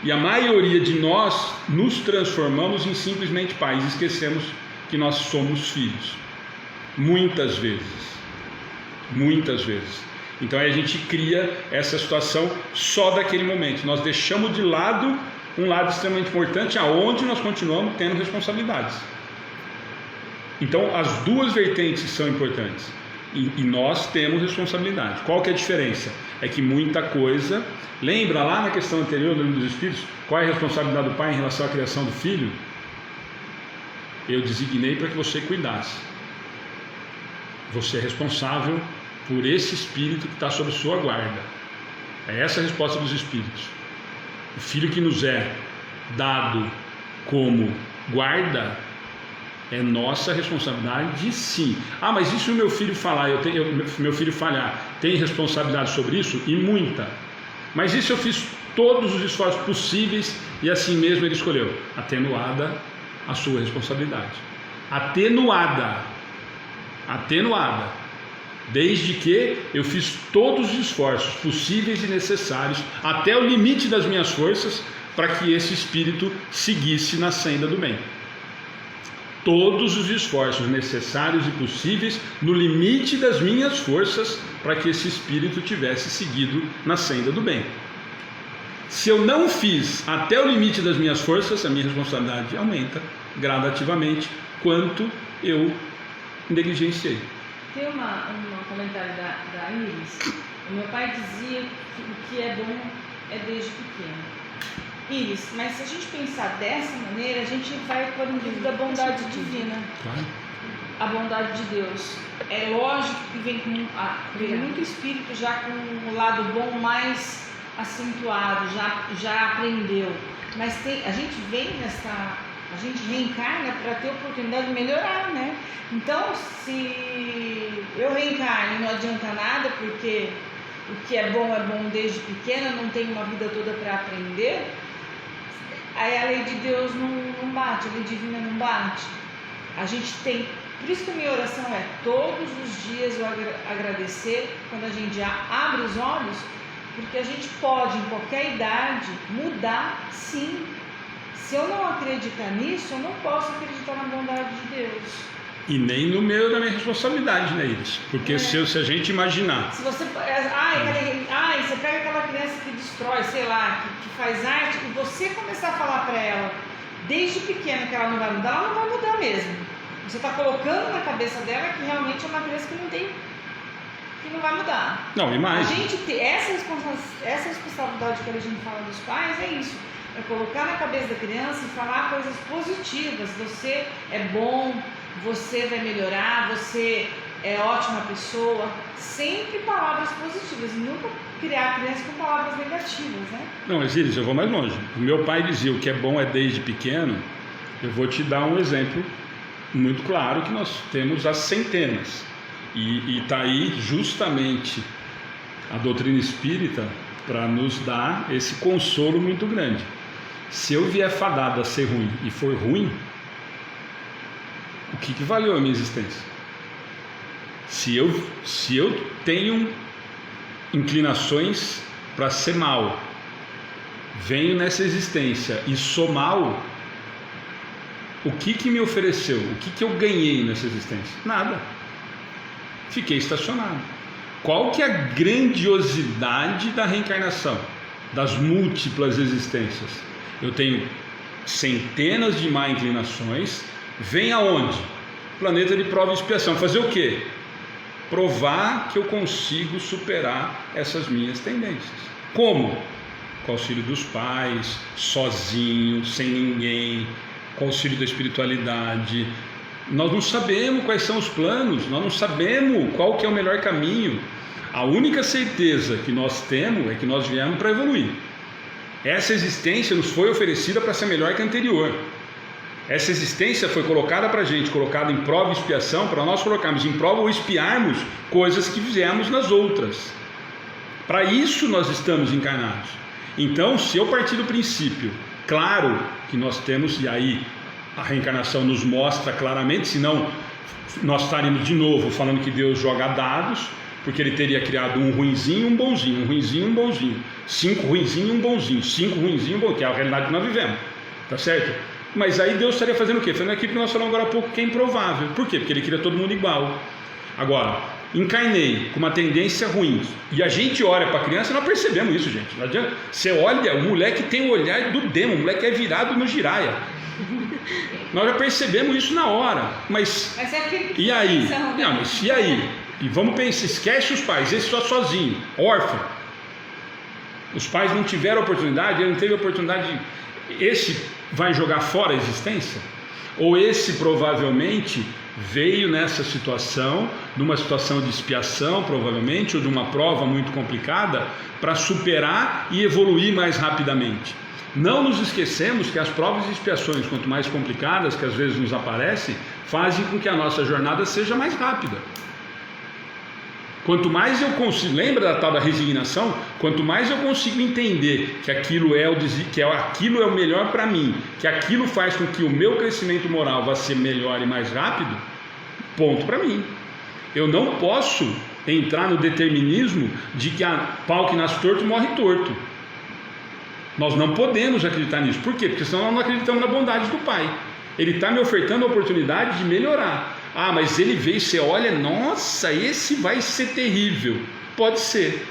[SPEAKER 1] E a maioria de nós nos transformamos em simplesmente pais, esquecemos que nós somos filhos. Muitas vezes. Então aí a gente cria essa situação só daquele momento. Nós deixamos de lado um lado extremamente importante, aonde nós continuamos tendo responsabilidades. Então as duas vertentes são importantes. E nós temos responsabilidade. Qual que é a diferença? É que muita coisa... Lembra lá na questão anterior do livro dos Espíritos, qual é a responsabilidade do pai em relação à criação do filho? Eu designei para que você cuidasse. Você é responsável por esse espírito que está sob sua guarda. É essa a resposta dos Espíritos. O filho que nos é dado como guarda é nossa responsabilidade, sim. Ah, mas e se o meu filho falar, meu filho falhar, tem responsabilidade sobre isso? E muita. Mas e se eu fiz todos os esforços possíveis e assim mesmo ele escolheu? Atenuada a sua responsabilidade. Atenuada. Desde que eu fiz todos os esforços possíveis e necessários, até o limite das minhas forças, para que esse espírito seguisse na senda do bem. Todos os esforços necessários e possíveis no limite das minhas forças para que esse espírito tivesse seguido na senda do bem. Se eu não fiz até o limite das minhas forças, a minha responsabilidade aumenta gradativamente quanto eu negligenciei.
[SPEAKER 2] Tem um comentário da Iris. O meu pai dizia que o que é bom é desde pequeno. Iris, mas se a gente pensar dessa maneira, a gente vai pôr em dúvida a bondade divina.
[SPEAKER 1] Claro.
[SPEAKER 2] A bondade de Deus. É lógico que vem muito espírito já com o lado bom mais acentuado, já aprendeu. Mas a gente a gente reencarna para ter oportunidade de melhorar, né? Então, se eu reencarno e não adianta nada, porque o que é bom desde pequena, não tenho uma vida toda para aprender, aí a lei de Deus não bate, a lei divina não bate. A gente tem, por isso que a minha oração é todos os dias eu agradecer quando a gente já abre os olhos, porque a gente pode em qualquer idade mudar, sim. Se eu não acreditar nisso, eu não posso acreditar na bondade de Deus.
[SPEAKER 1] E nem no meio da minha responsabilidade, né, Iris? Porque se a gente imaginar...
[SPEAKER 2] Se você... você pega aquela criança que destrói, sei lá, que faz arte, e você começar a falar para ela, desde pequena, que ela não vai mudar, ela não vai mudar mesmo. Você está colocando na cabeça dela que realmente é uma criança que não vai mudar.
[SPEAKER 1] Não, e mais.
[SPEAKER 2] A gente ter essa responsabilidade que a gente fala dos pais é isso. É colocar na cabeça da criança e falar coisas positivas. Você é bom, você vai melhorar, você é ótima pessoa. Sempre palavras positivas, e nunca criar a criança com palavras negativas, né? Não,
[SPEAKER 1] mas Iris, eu vou mais longe. O meu pai dizia: o que é bom é desde pequeno. Eu vou te dar um exemplo muito claro que nós temos as centenas. E está aí justamente a doutrina espírita para nos dar esse consolo muito grande. Se eu vier fadado a ser ruim e for ruim, o que valeu a minha existência? Se eu tenho inclinações para ser mal, venho nessa existência e sou mal, o que me ofereceu? O que eu ganhei nessa existência? Nada. Fiquei estacionado. Qual que é a grandiosidade da reencarnação, das múltiplas existências? Eu tenho centenas de má inclinações, vem aonde? Planeta de prova e expiação. Fazer o quê? Provar que eu consigo superar essas minhas tendências. Como? Com o auxílio dos pais, sozinho, sem ninguém, com o auxílio da espiritualidade. Nós não sabemos quais são os planos, nós não sabemos qual que é o melhor caminho. A única certeza que nós temos é que nós viemos para evoluir. Essa existência nos foi oferecida para ser melhor que a anterior. Essa existência foi colocada para a gente, colocada em prova e expiação, para nós colocarmos em prova ou expiarmos coisas que fizemos nas outras. Para isso nós estamos encarnados. Então, se eu partir do princípio, claro que nós temos, e aí a reencarnação nos mostra claramente, senão nós estaríamos de novo falando que Deus joga dados, porque ele teria criado um ruinzinho e um bonzinho, um ruinzinho e um bonzinho, 5 ruinzinhos e um bonzinho, 5 ruinzinhos e um bonzinho, que é a realidade que nós vivemos, tá certo? Mas aí Deus estaria fazendo o quê? Fazendo aquilo que nós falamos agora há pouco, que é improvável. Por quê? Porque ele cria todo mundo igual. Agora, encarnei com uma tendência ruim, e a gente olha para a criança, nós percebemos isso, gente. Não adianta. Você olha, o moleque tem o olhar do demo, o moleque é virado no giraia. Nós já percebemos isso na hora. Mas
[SPEAKER 2] é aquele que
[SPEAKER 1] e aí? Não, mas e aí? E vamos pensar, esquece os pais, esse está sozinho, órfão. Os pais não tiveram oportunidade, ele não teve oportunidade. Esse vai jogar fora a existência? Ou esse provavelmente veio nessa situação, numa situação de expiação provavelmente, ou de uma prova muito complicada, para superar e evoluir mais rapidamente. Não nos esquecemos que as provas e expiações, quanto mais complicadas, que às vezes nos aparecem, fazem com que a nossa jornada seja mais rápida. Quanto mais eu consigo, lembra da tal da resignação? Quanto mais eu consigo entender que aquilo é o melhor para mim, que aquilo faz com que o meu crescimento moral vá ser melhor e mais rápido, ponto para mim. Eu não posso entrar no determinismo de que a pau que nasce torto morre torto. Nós não podemos acreditar nisso. Por quê? Porque senão nós não acreditamos na bondade do Pai. Ele está me ofertando a oportunidade de melhorar. Ah, mas ele veio e você olha, nossa, esse vai ser terrível. Pode ser.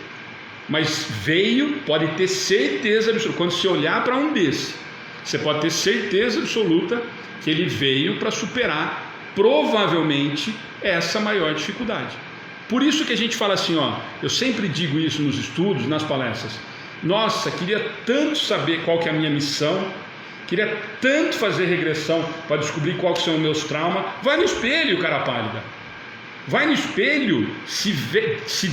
[SPEAKER 1] Mas veio, pode ter certeza absoluta. Quando você olhar para um desse, você pode ter certeza absoluta que ele veio para superar, provavelmente, essa maior dificuldade. Por isso que a gente fala assim, ó, eu sempre digo isso nos estudos, nas palestras. Nossa, queria tanto saber qual que é a minha missão, queria tanto fazer regressão para descobrir quais são os meus traumas. Vai no espelho, cara pálida. Vai no espelho, se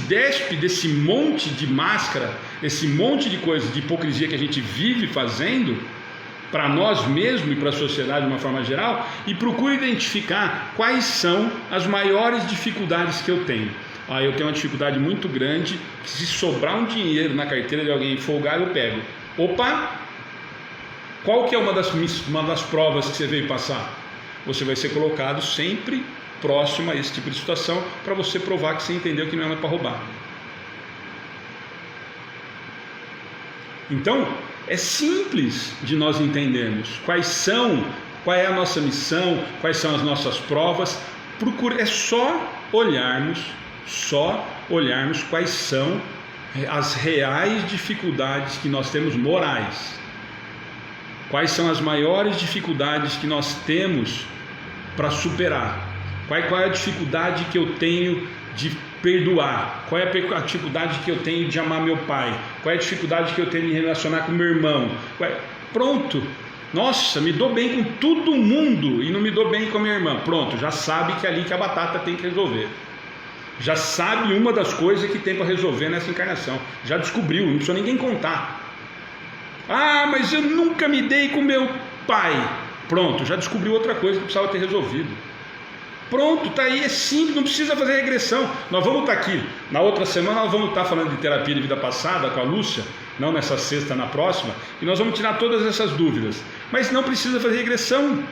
[SPEAKER 1] despe desse monte de máscara, esse monte de coisa, de hipocrisia que a gente vive fazendo, para nós mesmos e para a sociedade de uma forma geral, e procure identificar quais são as maiores dificuldades que eu tenho. Ah, eu tenho uma dificuldade muito grande, que se sobrar um dinheiro na carteira de alguém folgar, eu pego. Opa! Qual que é uma das provas que você veio passar? Você vai ser colocado sempre próximo a esse tipo de situação, para você provar que você entendeu que não é mais para roubar. Então, é simples de nós entendermos qual é a nossa missão, quais são as nossas provas. É só olharmos quais são as reais dificuldades que nós temos morais. Quais são as maiores dificuldades que nós temos para superar? Qual é a dificuldade que eu tenho de perdoar? Qual é a dificuldade que eu tenho de amar meu pai? Qual é a dificuldade que eu tenho de relacionar com meu irmão? Pronto! Nossa, me dou bem com todo mundo e não me dou bem com a minha irmã. Pronto, já sabe que é ali que a batata tem que resolver. Já sabe uma das coisas que tem para resolver nessa encarnação. Já descobriu, não precisa ninguém contar. Ah, mas eu nunca me dei com meu pai. Pronto, já descobriu outra coisa que precisava ter resolvido. Pronto, tá aí, é simples, não precisa fazer regressão. Nós vamos estar aqui, na outra semana nós vamos estar falando de terapia de vida passada com a Lúcia, não nessa sexta, na próxima, e nós vamos tirar todas essas dúvidas. Mas não precisa fazer regressão.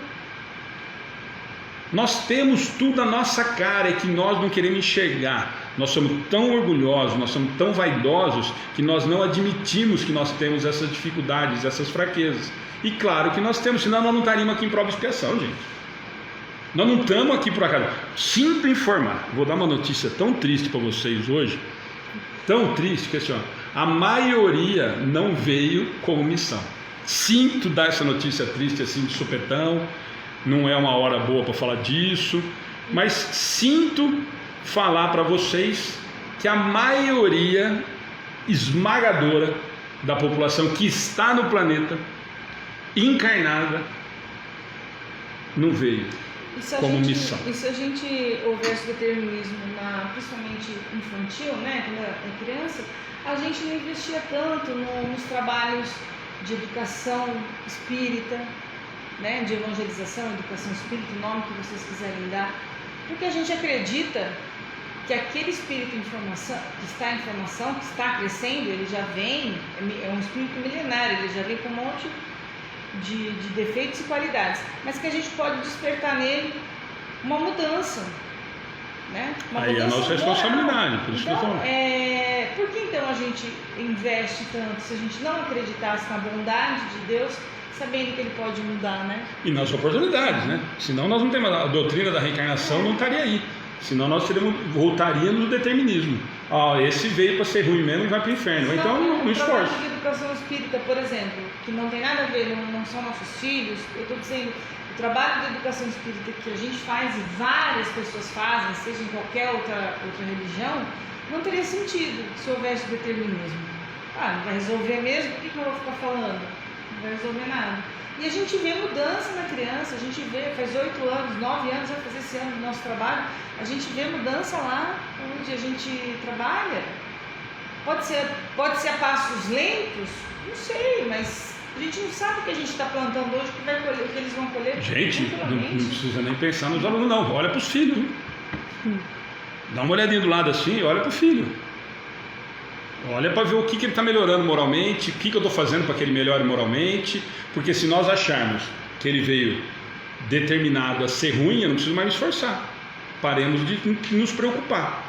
[SPEAKER 1] Nós temos tudo à nossa cara, é que nós não queremos enxergar. Nós somos tão orgulhosos, nós somos tão vaidosos, que nós não admitimos que nós temos essas dificuldades, essas fraquezas. E claro que nós temos, senão nós não estaríamos aqui em prova de expiação, gente. Nós não estamos aqui por acaso. Sinto informar, vou dar uma notícia tão triste para vocês hoje, tão triste que assim, ó, a maioria não veio como missão. Sinto dar essa notícia triste assim de supetão. Não é uma hora boa para falar disso, mas sinto falar para vocês que a maioria esmagadora da população que está no planeta, encarnada, não veio como missão.
[SPEAKER 2] E se a gente houvesse determinismo, principalmente infantil, né, quando é criança, a gente não investia tanto nos trabalhos de educação espírita, né, de evangelização, educação espírita, o nome que vocês quiserem dar, porque a gente acredita que aquele espírito em formação, que está crescendo, ele já vem, é um espírito milenário, ele já vem com um monte de defeitos e qualidades, mas que a gente pode despertar nele uma mudança, né?
[SPEAKER 1] Aí é a nossa responsabilidade, por isso
[SPEAKER 2] então,
[SPEAKER 1] que eu falo.
[SPEAKER 2] por que então a gente investe tanto, se a gente não acreditasse na bondade de Deus, sabendo que ele pode mudar, né?
[SPEAKER 1] E nas oportunidades, né? Senão nós não temos a doutrina da reencarnação, não estaria aí. Senão nós voltaríamos no determinismo. Esse veio para ser ruim mesmo e vai para o inferno. Então não esforce.
[SPEAKER 2] De educação espírita, por exemplo, que não tem nada a ver, não são nossos filhos. Eu estou dizendo, O trabalho da educação espírita que a gente faz e várias pessoas fazem, seja em qualquer outra religião, não teria sentido se houvesse determinismo. Não vai resolver mesmo, por que eu vou ficar falando? Não vai resolver nada. E a gente vê mudança na criança, a gente vê, faz 8 anos, 9 anos, vai fazer esse ano do nosso trabalho, a gente vê mudança lá onde a gente trabalha. Pode ser a passos lentos? Não sei, mas a gente não sabe o que a gente está plantando hoje, o que eles vão colher.
[SPEAKER 1] Gente, não precisa nem pensar nos alunos, não. Olha para os filhos. Dá uma olhadinha do lado assim, olha para o filho. Olha para ver o que ele está melhorando moralmente, o que eu estou fazendo para que ele melhore moralmente. Porque se nós acharmos que ele veio determinado a ser ruim, eu não preciso mais me esforçar. Paremos de nos preocupar.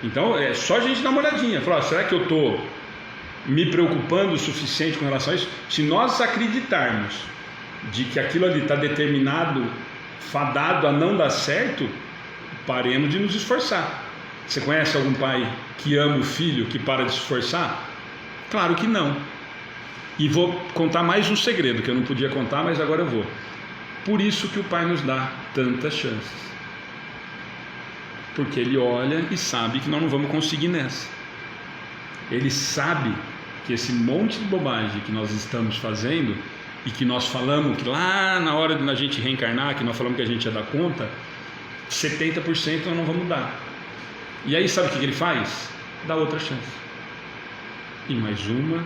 [SPEAKER 1] Então é só a gente dar uma olhadinha. Falar, será que eu estou me preocupando o suficiente com relação a isso? Se nós acreditarmos de que aquilo ali está determinado, fadado a não dar certo, paremos de nos esforçar. Você conhece algum pai que ama o filho, que para de se esforçar? Claro que não. E vou contar mais um segredo que eu não podia contar, mas agora eu vou. Por isso que o pai nos dá tantas chances. Porque ele olha e sabe que nós não vamos conseguir nessa. Ele sabe que esse monte de bobagem que nós estamos fazendo e que nós falamos que lá na hora de a gente reencarnar, que nós falamos que a gente ia dar conta, 70% nós não vamos dar. E aí sabe o que ele faz? Dá outra chance. E mais uma,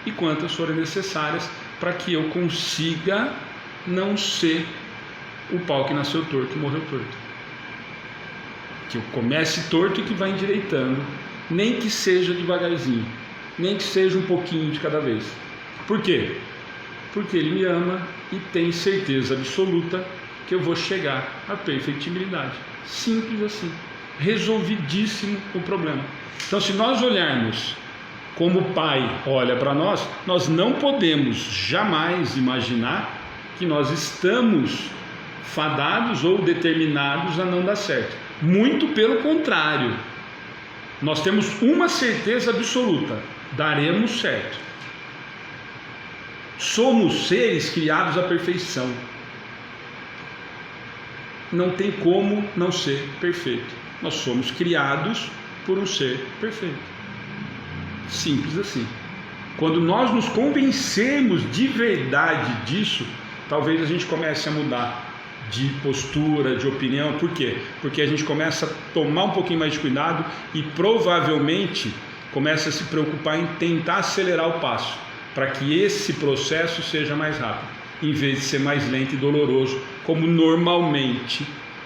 [SPEAKER 1] e quantas forem necessárias para que eu consiga não ser o pau que nasceu torto e morreu torto. Que eu comece torto e que vá endireitando, nem que seja devagarzinho, nem que seja um pouquinho de cada vez. Por quê? Porque ele me ama e tem certeza absoluta que eu vou chegar à perfectibilidade. Simples assim, resolvidíssimo o problema. Então, se nós olharmos como o Pai olha para nós, nós não podemos jamais imaginar que nós estamos fadados ou determinados a não dar certo. Muito pelo contrário, nós temos uma certeza absoluta: daremos certo. Somos seres criados à perfeição. Não tem como não ser perfeito. Nós somos criados por um ser perfeito. Simples assim. Quando nós nos convencermos de verdade disso, talvez a gente comece a mudar de postura, de opinião. Por quê? Porque a gente começa a tomar um pouquinho mais de cuidado e provavelmente começa a se preocupar em tentar acelerar o passo, para que esse processo seja mais rápido, em vez de ser mais lento e doloroso, como normalmente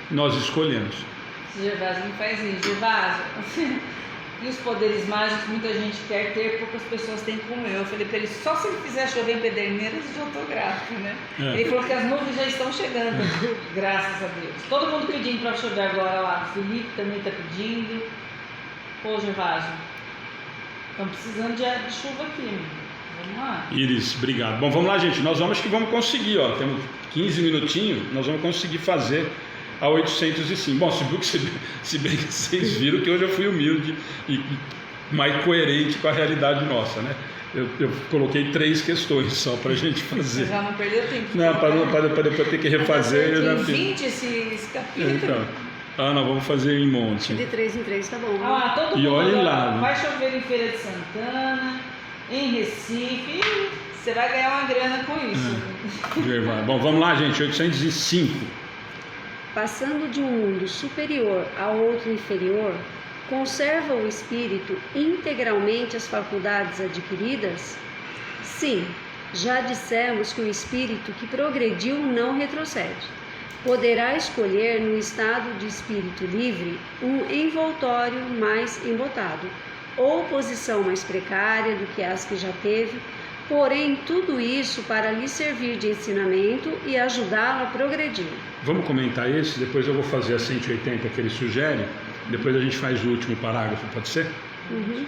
[SPEAKER 1] nós escolhemos.
[SPEAKER 2] Gervásio me faz isso. Gervásio, e os poderes mágicos muita gente quer ter, poucas pessoas têm como eu. Eu falei para ele, só se ele fizer chover em Pederneiras de autográfico, né? Ele falou que as nuvens já estão chegando, graças a Deus. Todo mundo pedindo para chover agora lá. O Felipe também está pedindo. Pô, Gervásio, estamos precisando de chuva aqui, amigo. Vamos lá.
[SPEAKER 1] Iris, obrigado. Bom, vamos lá, gente. Nós acho que vamos conseguir, ó. Temos 15 minutinhos, nós vamos conseguir fazer a 805. Bom, se bem que vocês viram que hoje eu fui humilde e mais coerente com a realidade nossa, né? Eu coloquei 3 questões só para a gente fazer.
[SPEAKER 2] Você já não perdeu tempo?
[SPEAKER 1] Não, para depois ter que refazer.
[SPEAKER 2] Eu já fiz 20 esse capítulo.
[SPEAKER 1] Então, nós vamos fazer em monte.
[SPEAKER 3] De 3 em 3 tá bom.
[SPEAKER 2] Todo
[SPEAKER 1] e
[SPEAKER 2] mundo
[SPEAKER 1] olhem lá.
[SPEAKER 2] Vai chover em Feira de Santana, em Recife. Você vai ganhar uma grana com isso.
[SPEAKER 1] Bom, vamos lá, gente. 805.
[SPEAKER 3] Passando de um mundo superior a outro inferior, conserva o espírito integralmente as faculdades adquiridas? Sim, já dissemos que o espírito que progrediu não retrocede. Poderá escolher no estado de espírito livre um envoltório mais embotado, ou posição mais precária do que as que já teve, porém tudo isso para lhe servir de ensinamento e ajudá-lo a progredir.
[SPEAKER 1] Vamos comentar esse, depois eu vou fazer a 180 que ele sugere, depois a gente faz o último parágrafo, pode ser?
[SPEAKER 3] Uhum.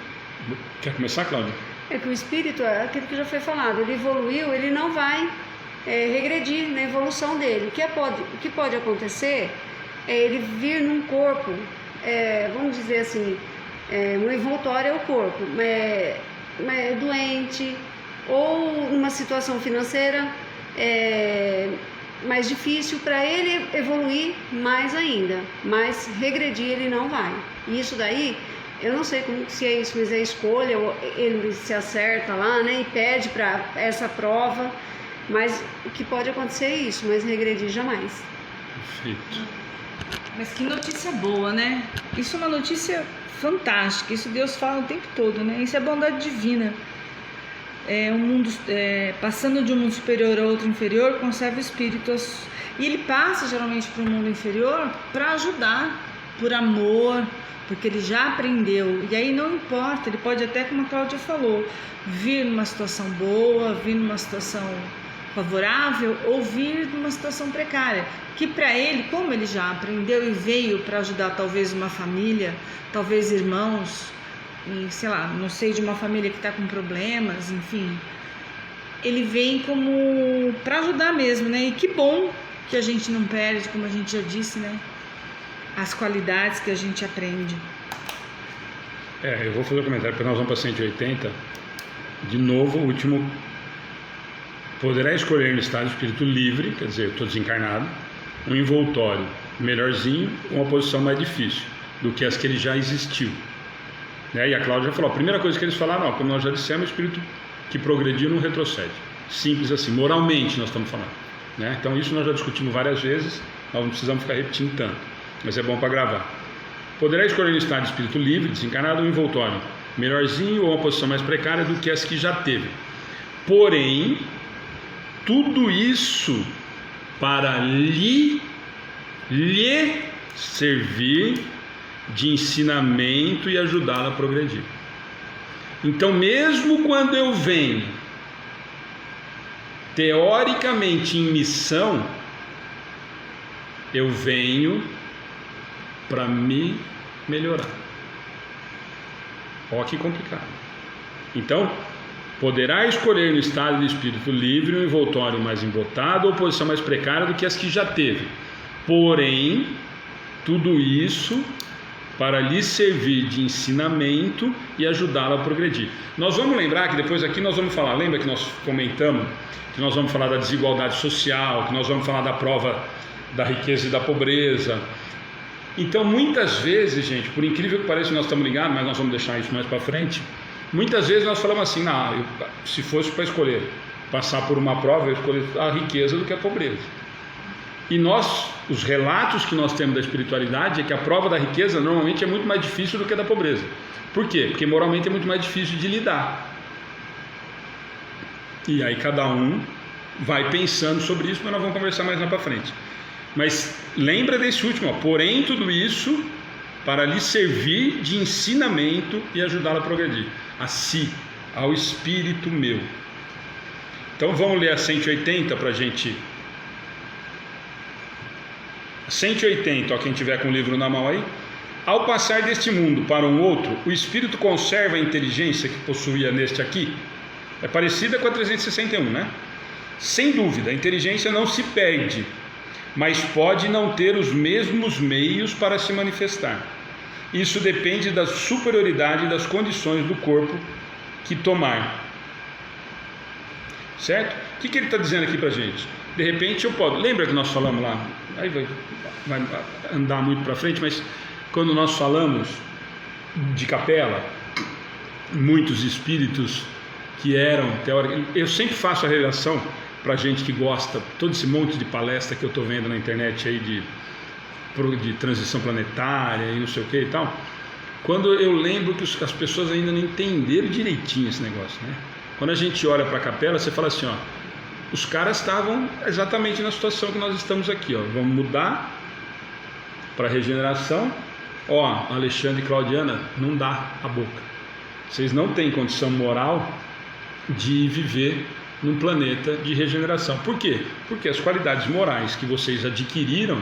[SPEAKER 1] Quer começar, Cláudia?
[SPEAKER 3] É que o espírito, é aquilo que já foi falado, ele evoluiu, ele não vai regredir na evolução dele. O que pode acontecer é ele vir num corpo, vamos dizer assim, um envoltório é o corpo, doente, ou numa situação financeira mais difícil para ele evoluir mais ainda, mas regredir ele não vai. E isso daí, eu não sei se é isso, mas é escolha, ele se acerta lá, né, e pede para essa prova, mas o que pode acontecer é isso, mas regredir jamais.
[SPEAKER 1] Perfeito.
[SPEAKER 2] Mas que notícia boa, né? Isso é uma notícia fantástica, isso Deus fala o tempo todo, né? Isso é bondade divina. Um mundo, passando de um mundo superior a outro inferior, conserva o espírito. E ele passa geralmente para o mundo inferior para ajudar, por amor, porque ele já aprendeu. E aí não importa, ele pode até, como a Cláudia falou, vir numa situação boa, vir numa situação favorável ou vir numa situação precária, que para ele, como ele já aprendeu e veio para ajudar talvez uma família, talvez irmãos, e, sei lá, não sei, de uma família que está com problemas, enfim, ele vem como para ajudar mesmo, né? E que bom que a gente não perde, como a gente já disse, né? As qualidades que a gente aprende.
[SPEAKER 1] Eu vou fazer um comentário, porque nós vamos para 180. De novo, o último. Poderá escolher no estado de espírito livre, quer dizer, eu estou desencarnado, um envoltório melhorzinho, uma posição mais difícil do que as que ele já existiu. E a Cláudia já falou, a primeira coisa que eles falaram, como nós já dissemos, o espírito que progrediu não retrocede. Simples assim, moralmente nós estamos falando. Então isso nós já discutimos várias vezes, nós não precisamos ficar repetindo tanto, mas é bom para gravar. Poderá escolher no estado de espírito livre, desencarnado, um envoltório melhorzinho ou uma posição mais precária do que as que já teve. Porém, tudo isso para lhe servir de ensinamento e ajudá-la a progredir. Então, mesmo quando eu venho teoricamente em missão, eu venho para me melhorar. Olha que complicado. Então, poderá escolher no estado de espírito livre um envoltório mais embotado ou posição mais precária do que as que já teve. Porém, tudo isso para lhe servir de ensinamento e ajudá-lo a progredir. Nós vamos lembrar que depois aqui nós vamos falar, lembra que nós comentamos que nós vamos falar da desigualdade social, que nós vamos falar da prova da riqueza e da pobreza. Então, muitas vezes, gente, por incrível que pareça, nós estamos ligados, mas nós vamos deixar isso mais para frente. Muitas vezes nós falamos assim, se fosse para escolher passar por uma prova, eu escolher a riqueza do que a pobreza. E os relatos que nós temos da espiritualidade é que a prova da riqueza normalmente é muito mais difícil do que a da pobreza. Por quê? Porque moralmente é muito mais difícil de lidar. E aí cada um vai pensando sobre isso, mas nós vamos conversar mais lá para frente. Mas lembra desse último, porém tudo isso para lhe servir de ensinamento e ajudá-lo a progredir. A si, ao espírito meu. Então vamos ler a 180 para a gente. 180, quem tiver com o livro na mão aí. Ao passar deste mundo para um outro, o espírito conserva a inteligência que possuía neste aqui? É parecida com a 361, né? Sem dúvida, a inteligência não se perde, mas pode não ter os mesmos meios para se manifestar. Isso depende da superioridade das condições do corpo que tomar. Certo? O que ele está dizendo aqui para a gente? De repente eu posso... Lembra que nós falamos lá? Aí vai andar muito para frente, mas quando nós falamos de capela, muitos espíritos que eram teóricos... Eu sempre faço a relação para gente que gosta, todo esse monte de palestra que eu estou vendo na internet aí de transição planetária e não sei o que e tal, quando eu lembro que as pessoas ainda não entenderam direitinho esse negócio, né? Quando a gente olha para a capela, você fala assim, os caras estavam exatamente na situação que nós estamos aqui, vamos mudar para regeneração, Alexandre e Claudiana, não dá a boca, vocês não têm condição moral de viver num planeta de regeneração. Por quê? Porque as qualidades morais que vocês adquiriram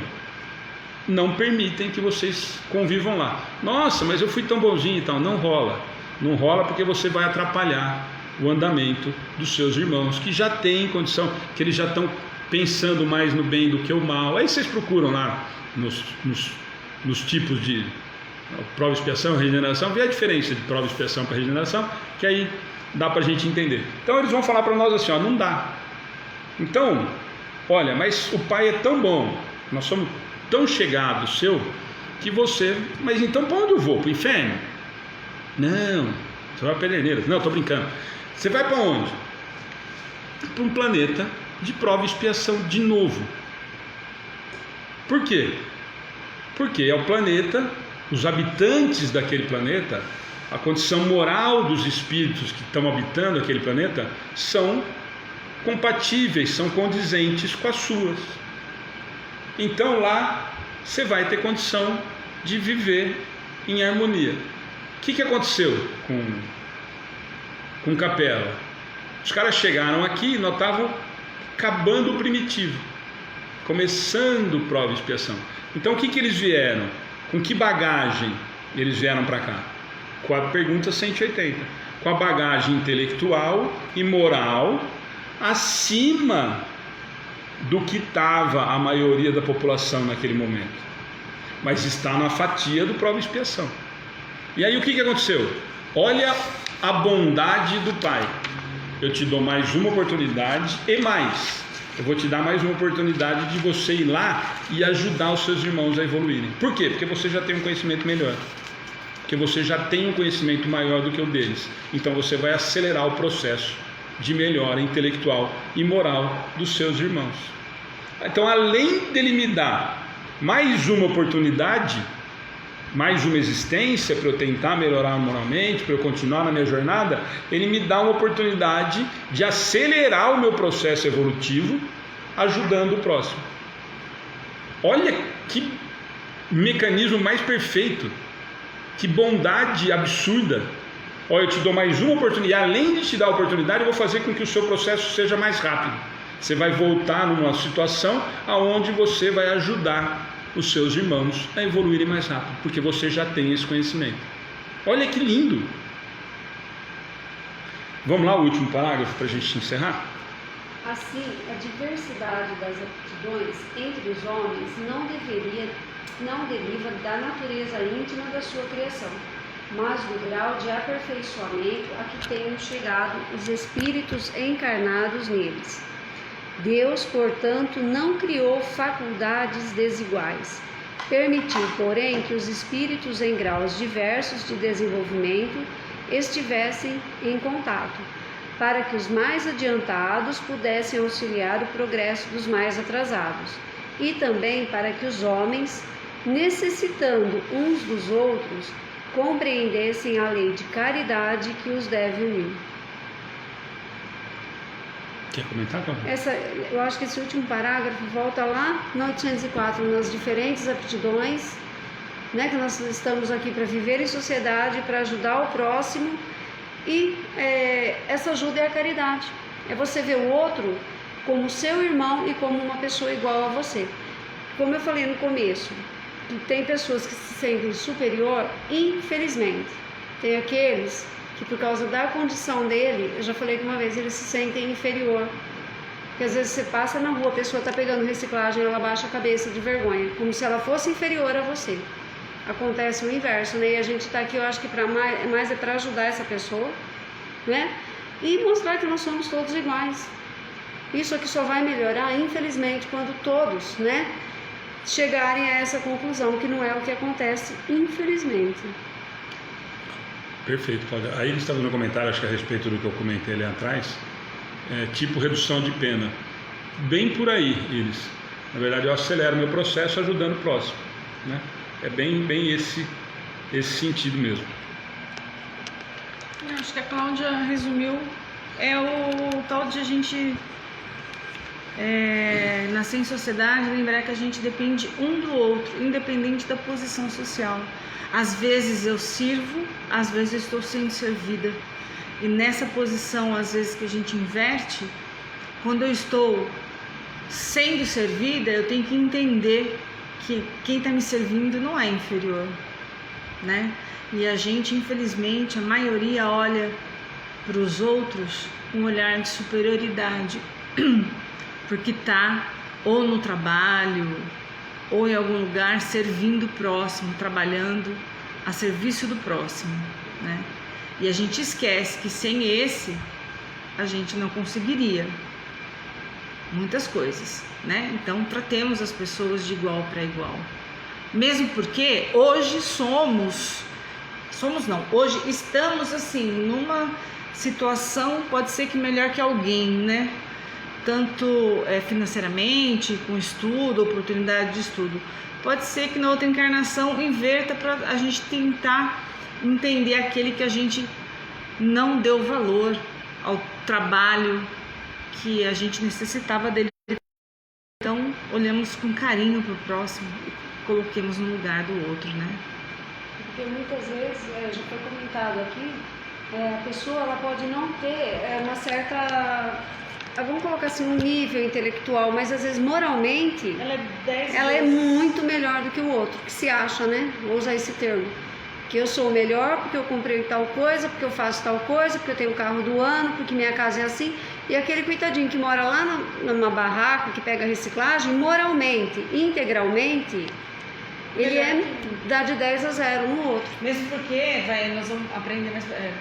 [SPEAKER 1] não permitem que vocês convivam lá. Nossa, mas eu fui tão bonzinho e tal. Não rola. Não rola porque você vai atrapalhar o andamento dos seus irmãos, que já têm condição, que eles já estão pensando mais no bem do que o mal. Aí vocês procuram lá nos tipos de prova, expiação, regeneração, vê a diferença de prova, expiação para regeneração, que aí dá para a gente entender. Então eles vão falar para nós assim, não Então, olha, mas o pai é tão bom, nós somos tão chegados seu, que você, mas então para onde eu vou? Para o inferno? Não, você vai para Pederneiras. Não, estou brincando. Você vai para onde? Para um planeta de prova e expiação de novo. Por quê? Porque é o planeta, os habitantes daquele planeta, a condição moral dos espíritos que estão habitando aquele planeta são compatíveis, são condizentes com as suas. Então lá você vai ter condição de viver em harmonia. O que aconteceu com Capela? Os caras chegaram aqui e nós estávamos acabando o primitivo, começando prova e expiação. Então o que eles vieram? Com que bagagem eles vieram para cá? Com a pergunta 180. Com a bagagem intelectual e moral acima do que estava a maioria da população naquele momento. Mas está na fatia do prova e expiação. E aí o que aconteceu? Olha a bondade do Pai. Eu te dou mais uma oportunidade e mais. Eu vou te dar mais uma oportunidade de você ir lá e ajudar os seus irmãos a evoluírem. Por quê? Porque você já tem um conhecimento melhor. Porque você já tem um conhecimento maior do que o deles. Então você vai acelerar o processo de melhora intelectual e moral dos seus irmãos. Então, além dele me dar mais uma oportunidade, mais uma existência para eu tentar melhorar moralmente, para eu continuar na minha jornada, ele me dá uma oportunidade de acelerar o meu processo evolutivo, ajudando o próximo. Olha que mecanismo mais perfeito, que bondade absurda. Olha, eu te dou mais uma oportunidade, além de te dar a oportunidade, eu vou fazer com que o seu processo seja mais rápido. Você vai voltar numa situação onde você vai ajudar os seus irmãos a evoluírem mais rápido, porque você já tem esse conhecimento. Olha que lindo! Vamos lá, o último parágrafo para a gente encerrar?
[SPEAKER 3] Assim, a diversidade das aptidões entre os homens não deriva da natureza íntima da sua criação, mas do grau de aperfeiçoamento a que tenham chegado os espíritos encarnados neles. Deus, portanto, não criou faculdades desiguais. Permitiu, porém, que os espíritos em graus diversos de desenvolvimento estivessem em contato, para que os mais adiantados pudessem auxiliar o progresso dos mais atrasados, e também para que os homens, necessitando uns dos outros, compreendessem a lei de caridade que os deve unir.
[SPEAKER 1] Quer comentar, Cláudia?
[SPEAKER 3] Eu acho que esse último parágrafo volta lá no 804, nas diferentes aptidões, né, que nós estamos aqui para viver em sociedade, para ajudar o próximo, e essa ajuda é a caridade. É você ver o outro como seu irmão e como uma pessoa igual a você. Como eu falei no começo, tem pessoas que se sentem superior, infelizmente. Tem aqueles que por causa da condição dele, eu já falei que uma vez, eles se sentem inferior. Porque às vezes você passa na rua, a pessoa está pegando reciclagem, ela baixa a cabeça de vergonha, como se ela fosse inferior a você. Acontece o inverso, né? E a gente está aqui, eu acho que mais é para ajudar essa pessoa, né? E mostrar que nós somos todos iguais. Isso aqui só vai melhorar, infelizmente, quando todos, né, chegarem a essa conclusão, que não é o que acontece, infelizmente.
[SPEAKER 1] Perfeito, Cláudia. Aí eles estavam no comentário, acho que a respeito do que eu comentei ali atrás, tipo redução de pena. Bem por aí, eles. Na verdade, eu acelero meu processo ajudando o próximo, né? É bem esse sentido mesmo.
[SPEAKER 2] Eu acho que a Cláudia resumiu, é o tal de a gente nascer em sociedade, lembrar que a gente depende um do outro, independente da posição social. Às vezes eu sirvo, às vezes eu estou sendo servida. E nessa posição, às vezes, que a gente inverte, quando eu estou sendo servida, eu tenho que entender que quem está me servindo não é inferior, né? E a gente, infelizmente, a maioria olha para os outros com um olhar de superioridade, porque está ou no trabalho, ou em algum lugar servindo o próximo, trabalhando a serviço do próximo, né? E a gente esquece que sem esse, a gente não conseguiria. muitas coisas, né? Então tratemos as pessoas de igual para igual. Mesmo porque hoje hoje estamos assim numa situação, pode ser que melhor que alguém, né? Tanto financeiramente, com estudo, oportunidade de estudo. Pode ser que na outra encarnação inverta para a gente tentar entender aquele que a gente não deu valor ao trabalho que a gente necessitava dele. Então, olhamos com carinho para o próximo e coloquemos no lugar do outro, né?
[SPEAKER 3] Porque muitas vezes, já foi comentado aqui, a pessoa ela pode não ter uma certa, vamos colocar assim, um nível intelectual, mas às vezes moralmente ela é muito melhor do que o outro, que se acha, né? Vou usar esse termo. Que eu sou o melhor porque eu comprei tal coisa, porque eu faço tal coisa, porque eu tenho o carro do ano, porque minha casa é assim. E aquele coitadinho que mora lá numa barraca, que pega reciclagem, moralmente, integralmente, ele dá de 10 a 0 no outro.
[SPEAKER 2] Mesmo porque nós vamos aprender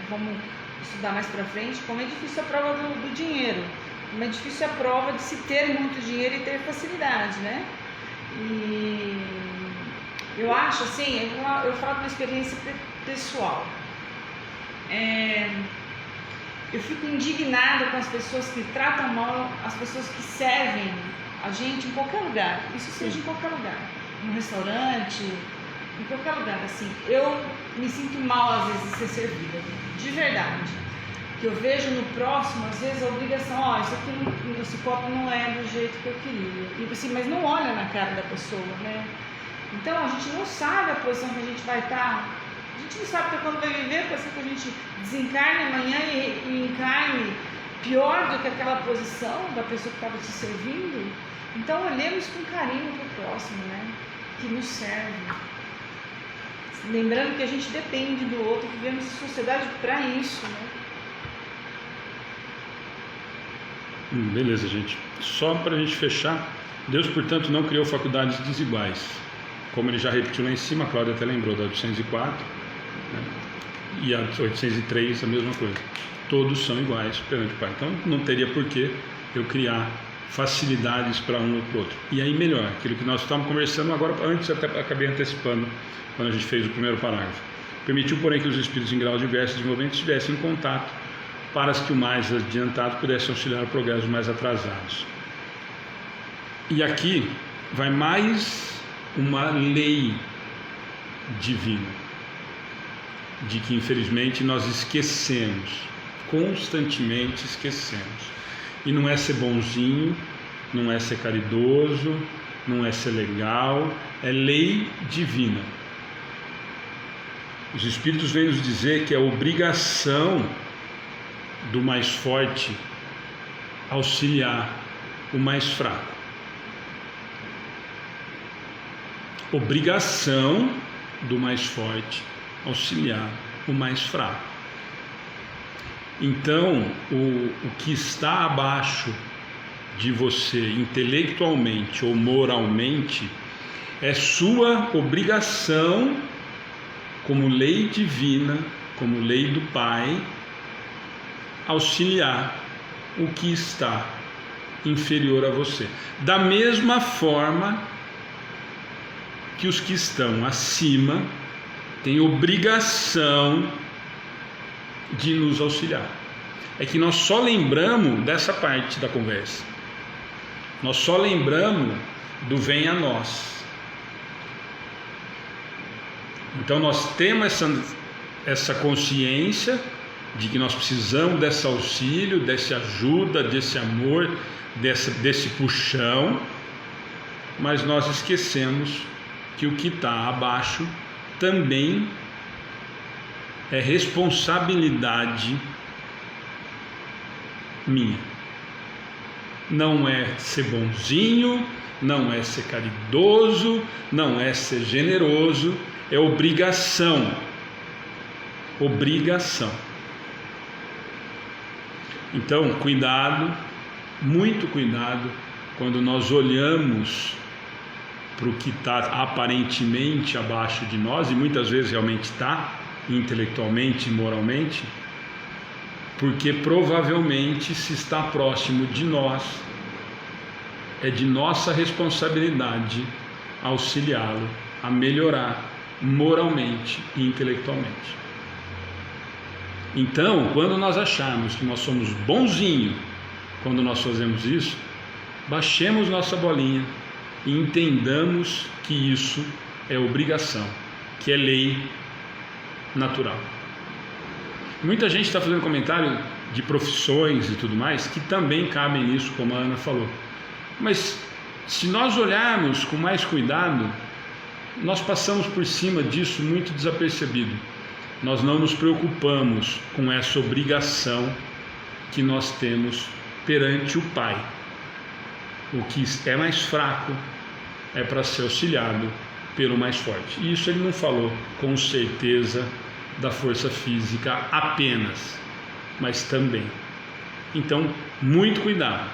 [SPEAKER 2] vamos estudar mais pra frente como é difícil a prova do dinheiro, como é difícil a prova de se ter muito dinheiro e ter facilidade, né? E eu acho assim, eu falo de uma experiência pessoal. Eu fico indignada com as pessoas que tratam mal as pessoas que servem a gente em qualquer lugar, isso seja em qualquer lugar, num restaurante, em qualquer lugar, assim. Eu me sinto mal às vezes de ser servida, de verdade. Que eu vejo no próximo, às vezes, a obrigação, esse copo não é do jeito que eu queria. E assim, mas não olha na cara da pessoa, né? Então a gente não sabe a posição que a gente vai estar. A gente não sabe até quando vai viver, pode ser que a gente desencarne amanhã e encarne pior do que aquela posição da pessoa que estava te servindo. Então olhemos com carinho para o próximo, né? Que nos serve. Lembrando que a gente depende do outro, vivemos em sociedade para isso, né?
[SPEAKER 1] Beleza, gente. Só para a gente fechar, Deus, portanto, não criou faculdades desiguais. Como ele já repetiu lá em cima, a Cláudia até lembrou da 804, né? E a 803, a mesma coisa. Todos são iguais perante o Pai. Então, não teria por que eu criar facilidades para um ou para o outro. E aí, melhor, aquilo que nós estávamos conversando agora, antes até acabei antecipando, quando a gente fez o primeiro parágrafo. Permitiu, porém, que os espíritos em graus diversos de desenvolvimento estivessem em contato, para que o mais adiantado pudesse auxiliar o progresso dos mais atrasados. E aqui vai mais uma lei divina, de que infelizmente nós esquecemos, constantemente esquecemos. E não é ser bonzinho, não é ser caridoso, não é ser legal, é lei divina. Os Espíritos vêm nos dizer que é obrigação do mais forte auxiliar o mais fraco. Obrigação do mais forte auxiliar o mais fraco. Então, o que está abaixo de você intelectualmente ou moralmente é sua obrigação, como lei divina, como lei do Pai, auxiliar o que está inferior a você. Da mesma forma que os que estão acima têm obrigação de nos auxiliar. É que nós só lembramos dessa parte da conversa. Nós só lembramos do vem a nós. Então nós temos essa consciência de que nós precisamos desse auxílio, dessa ajuda, desse amor, desse puxão, mas nós esquecemos que o que está abaixo também é responsabilidade minha. Não é ser bonzinho, não é ser caridoso, não é ser generoso, é obrigação. Obrigação. Então, cuidado, muito cuidado, quando nós olhamos para o que está aparentemente abaixo de nós, e muitas vezes realmente está, intelectualmente e moralmente, porque provavelmente se está próximo de nós, é de nossa responsabilidade auxiliá-lo a melhorar moralmente e intelectualmente. Então, quando nós acharmos que nós somos bonzinhos quando nós fazemos isso, baixemos nossa bolinha e entendamos que isso é obrigação, que é lei natural. Muita gente está fazendo comentário de profissões e tudo mais que também cabem nisso, como a Ana falou. Mas se nós olharmos com mais cuidado, nós passamos por cima disso muito desapercebido. Nós não nos preocupamos com essa obrigação que nós temos perante o Pai. O que é mais fraco é para ser auxiliado pelo mais forte. E isso ele não falou com certeza da força física apenas, mas também. Então, muito cuidado,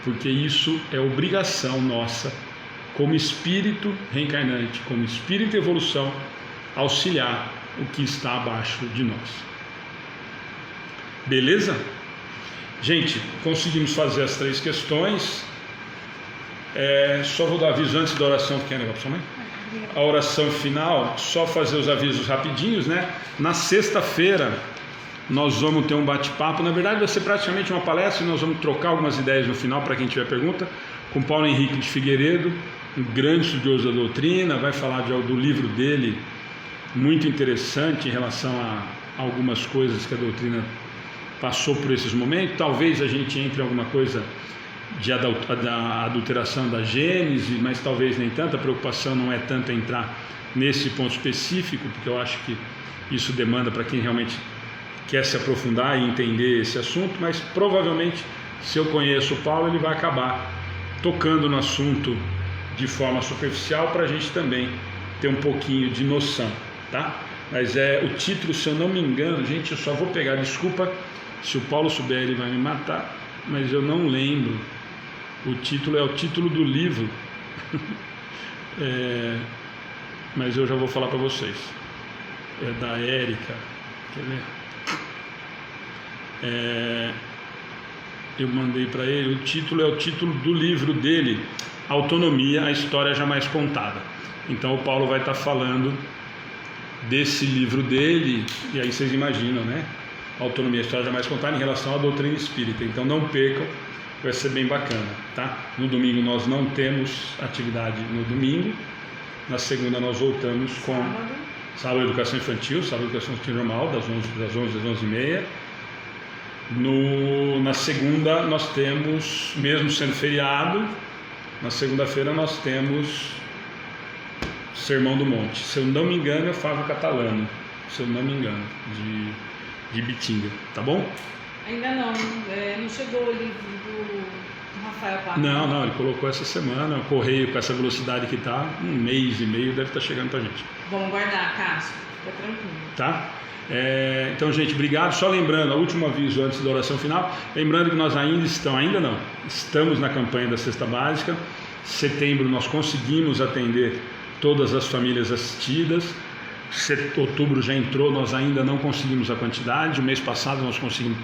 [SPEAKER 1] porque isso é obrigação nossa, como espírito reencarnante, como espírito de evolução, auxiliar o que está abaixo de nós. Beleza? Gente, conseguimos fazer as 3 questões. Só vou dar aviso antes da oração. Quer negar para sua mãe? A oração final, só fazer os avisos rapidinhos, né? Na sexta-feira nós vamos ter um bate-papo. Na verdade vai ser praticamente uma palestra e nós vamos trocar algumas ideias no final para quem tiver pergunta, com Paulo Henrique de Figueiredo, um grande estudioso da doutrina. Vai falar do livro dele, muito interessante em relação a algumas coisas que a doutrina passou por esses momentos. Talvez a gente entre em alguma coisa da adulteração da Gênese, mas talvez nem tanto. A preocupação não é tanto entrar nesse ponto específico, porque eu acho que isso demanda para quem realmente quer se aprofundar e entender esse assunto, mas provavelmente, se eu conheço o Paulo, ele vai acabar tocando no assunto de forma superficial para a gente também ter um pouquinho de noção, tá? Mas o título, se eu não me engano, gente, eu só vou pegar, desculpa, se o Paulo souber ele vai me matar, mas eu não lembro. O título é o título do livro, mas eu já vou falar para vocês. É da Érica, quer ver? Eu mandei para ele. O título é o título do livro dele, Autonomia, a História Jamais Contada. Então o Paulo vai estar falando desse livro dele, e aí vocês imaginam, né? Autonomia, a História Jamais Contada em relação à doutrina espírita. Então não percam, vai ser bem bacana, tá? No domingo nós não temos atividade no domingo. Na segunda nós voltamos com sábado Educação Infantil, sábado Educação Infantil normal, das 11 às 11h30. Na segunda nós temos, mesmo sendo feriado, na segunda-feira nós temos Sermão do Monte. Se eu não me engano, é Fábio Catalano, se eu não me engano, de Bitinga, tá bom?
[SPEAKER 2] Ainda não chegou o livro do Rafael Pato.
[SPEAKER 1] Não, ele colocou essa semana, o correio com essa velocidade que tá, 1 mês e meio deve estar chegando pra gente.
[SPEAKER 2] Vamos guardar, Cássio, fica tranquilo.
[SPEAKER 1] Tá? Então, gente, obrigado. Só lembrando, o último aviso antes da oração final, lembrando que nós estamos na campanha da Cesta Básica. Setembro nós conseguimos atender todas as famílias assistidas. Outubro já entrou, nós ainda não conseguimos a quantidade. O mês passado nós conseguimos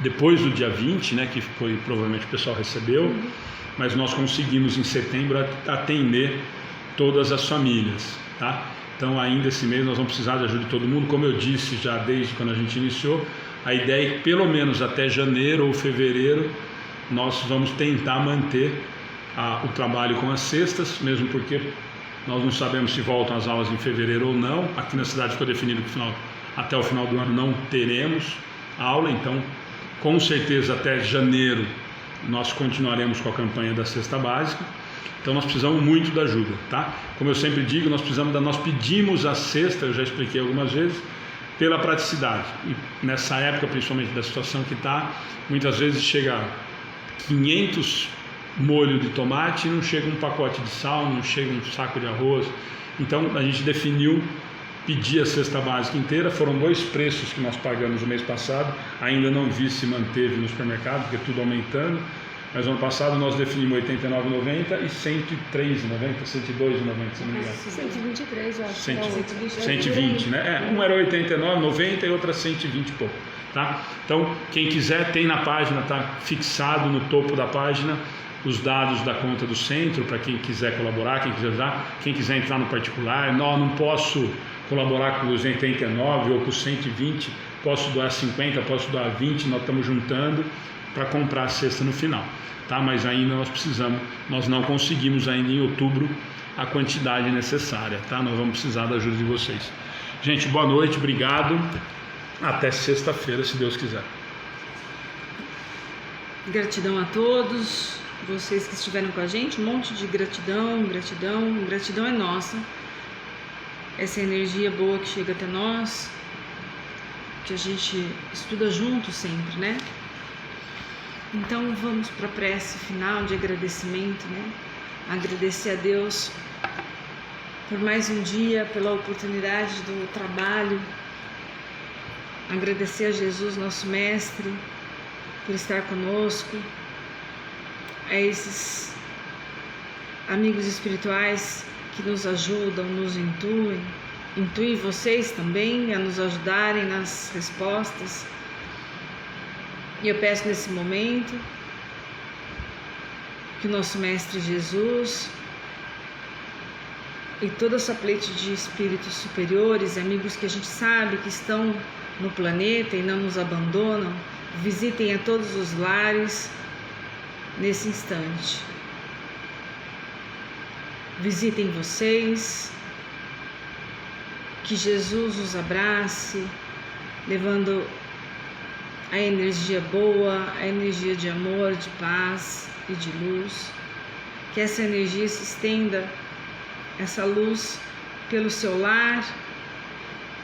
[SPEAKER 1] depois do dia 20, né, que foi provavelmente o pessoal recebeu, mas nós conseguimos em setembro atender todas as famílias, tá? Então ainda esse mês nós vamos precisar de ajuda de todo mundo. Como eu disse já desde quando a gente iniciou, a ideia é que pelo menos até janeiro ou fevereiro nós vamos tentar manter o trabalho com as cestas, mesmo porque nós não sabemos se voltam as aulas em fevereiro ou não. Aqui na cidade ficou definido que até o final do ano não teremos aula, então com certeza até janeiro nós continuaremos com a campanha da Cesta Básica. Então nós precisamos muito da ajuda, tá? Como eu sempre digo, nós pedimos a cesta, eu já expliquei algumas vezes, pela praticidade. E nessa época, principalmente da situação que está, muitas vezes chega 500 molho de tomate e não chega um pacote de sal, não chega um saco de arroz. Então a gente definiu pedir a cesta básica inteira. Foram 2 preços que nós pagamos no mês passado, ainda não vi se manteve no supermercado, porque tudo aumentando. Mas no ano passado nós definimos R$ 89,90 e R$ 103,90, R$ 102,90, se não me engano.
[SPEAKER 3] 123, eu acho.
[SPEAKER 1] 120, né? Um era R$ 89,90 e outra R$ 120 e pouco. tá? Então, quem quiser, tem na página, tá fixado no topo da página os dados da conta do centro, para quem quiser colaborar, quem quiser ajudar, quem quiser entrar no particular. Não posso colaborar com os 89 ou com os 120, posso doar 50, posso doar 20, nós estamos juntando para comprar a cesta no final, tá? Mas ainda nós não conseguimos ainda em outubro a quantidade necessária, tá? Nós vamos precisar da ajuda de vocês. Gente, boa noite, obrigado, até sexta-feira, se Deus quiser.
[SPEAKER 2] Gratidão a todos vocês que estiveram com a gente, um monte de gratidão é nossa, essa energia boa que chega até nós, que a gente estuda junto sempre, né? Então vamos para a prece final de agradecimento, né? Agradecer a Deus por mais um dia, pela oportunidade do trabalho, agradecer a Jesus, nosso Mestre, por estar conosco, a esses amigos espirituais que nos ajudam, nos intuem vocês também a nos ajudarem nas respostas. E eu peço nesse momento que o nosso Mestre Jesus e toda essa pleite de espíritos superiores, amigos que a gente sabe que estão no planeta e não nos abandonam, visitem a todos os lares nesse instante. Visitem vocês, que Jesus os abrace, levando a energia boa, a energia de amor, de paz e de luz. Que essa energia se estenda, essa luz, pelo seu lar,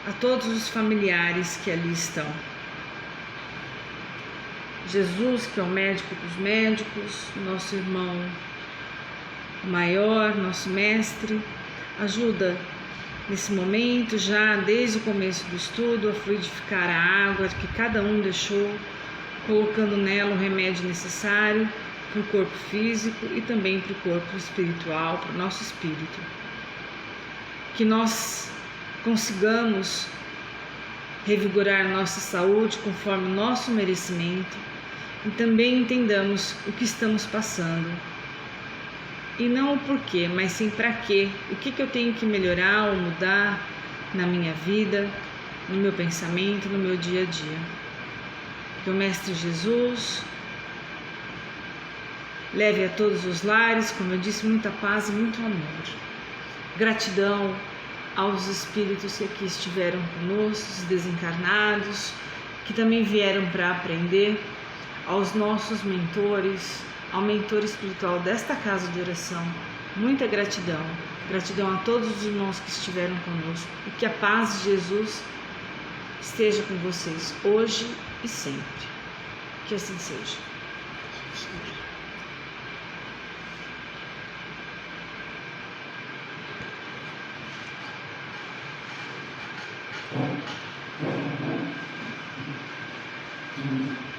[SPEAKER 2] a todos os familiares que ali estão. Jesus, que é o médico dos médicos, nosso irmão maior, nosso mestre, ajuda nesse momento, já desde o começo do estudo, a fluidificar a água que cada um deixou, colocando nela o remédio necessário para o corpo físico e também para o corpo espiritual, para o nosso espírito. Que nós consigamos revigorar nossa saúde conforme o nosso merecimento e também entendamos o que estamos passando. E não o porquê, mas sim para quê. O que eu tenho que melhorar ou mudar na minha vida, no meu pensamento, no meu dia a dia. Que o Mestre Jesus leve a todos os lares, como eu disse, muita paz e muito amor. Gratidão aos espíritos que aqui estiveram conosco, os desencarnados, que também vieram para aprender, aos nossos mentores, ao mentor espiritual desta casa de oração, muita gratidão. Gratidão a todos os irmãos que estiveram conosco. E que a paz de Jesus esteja com vocês hoje e sempre. Que assim seja.
[SPEAKER 1] Uhum.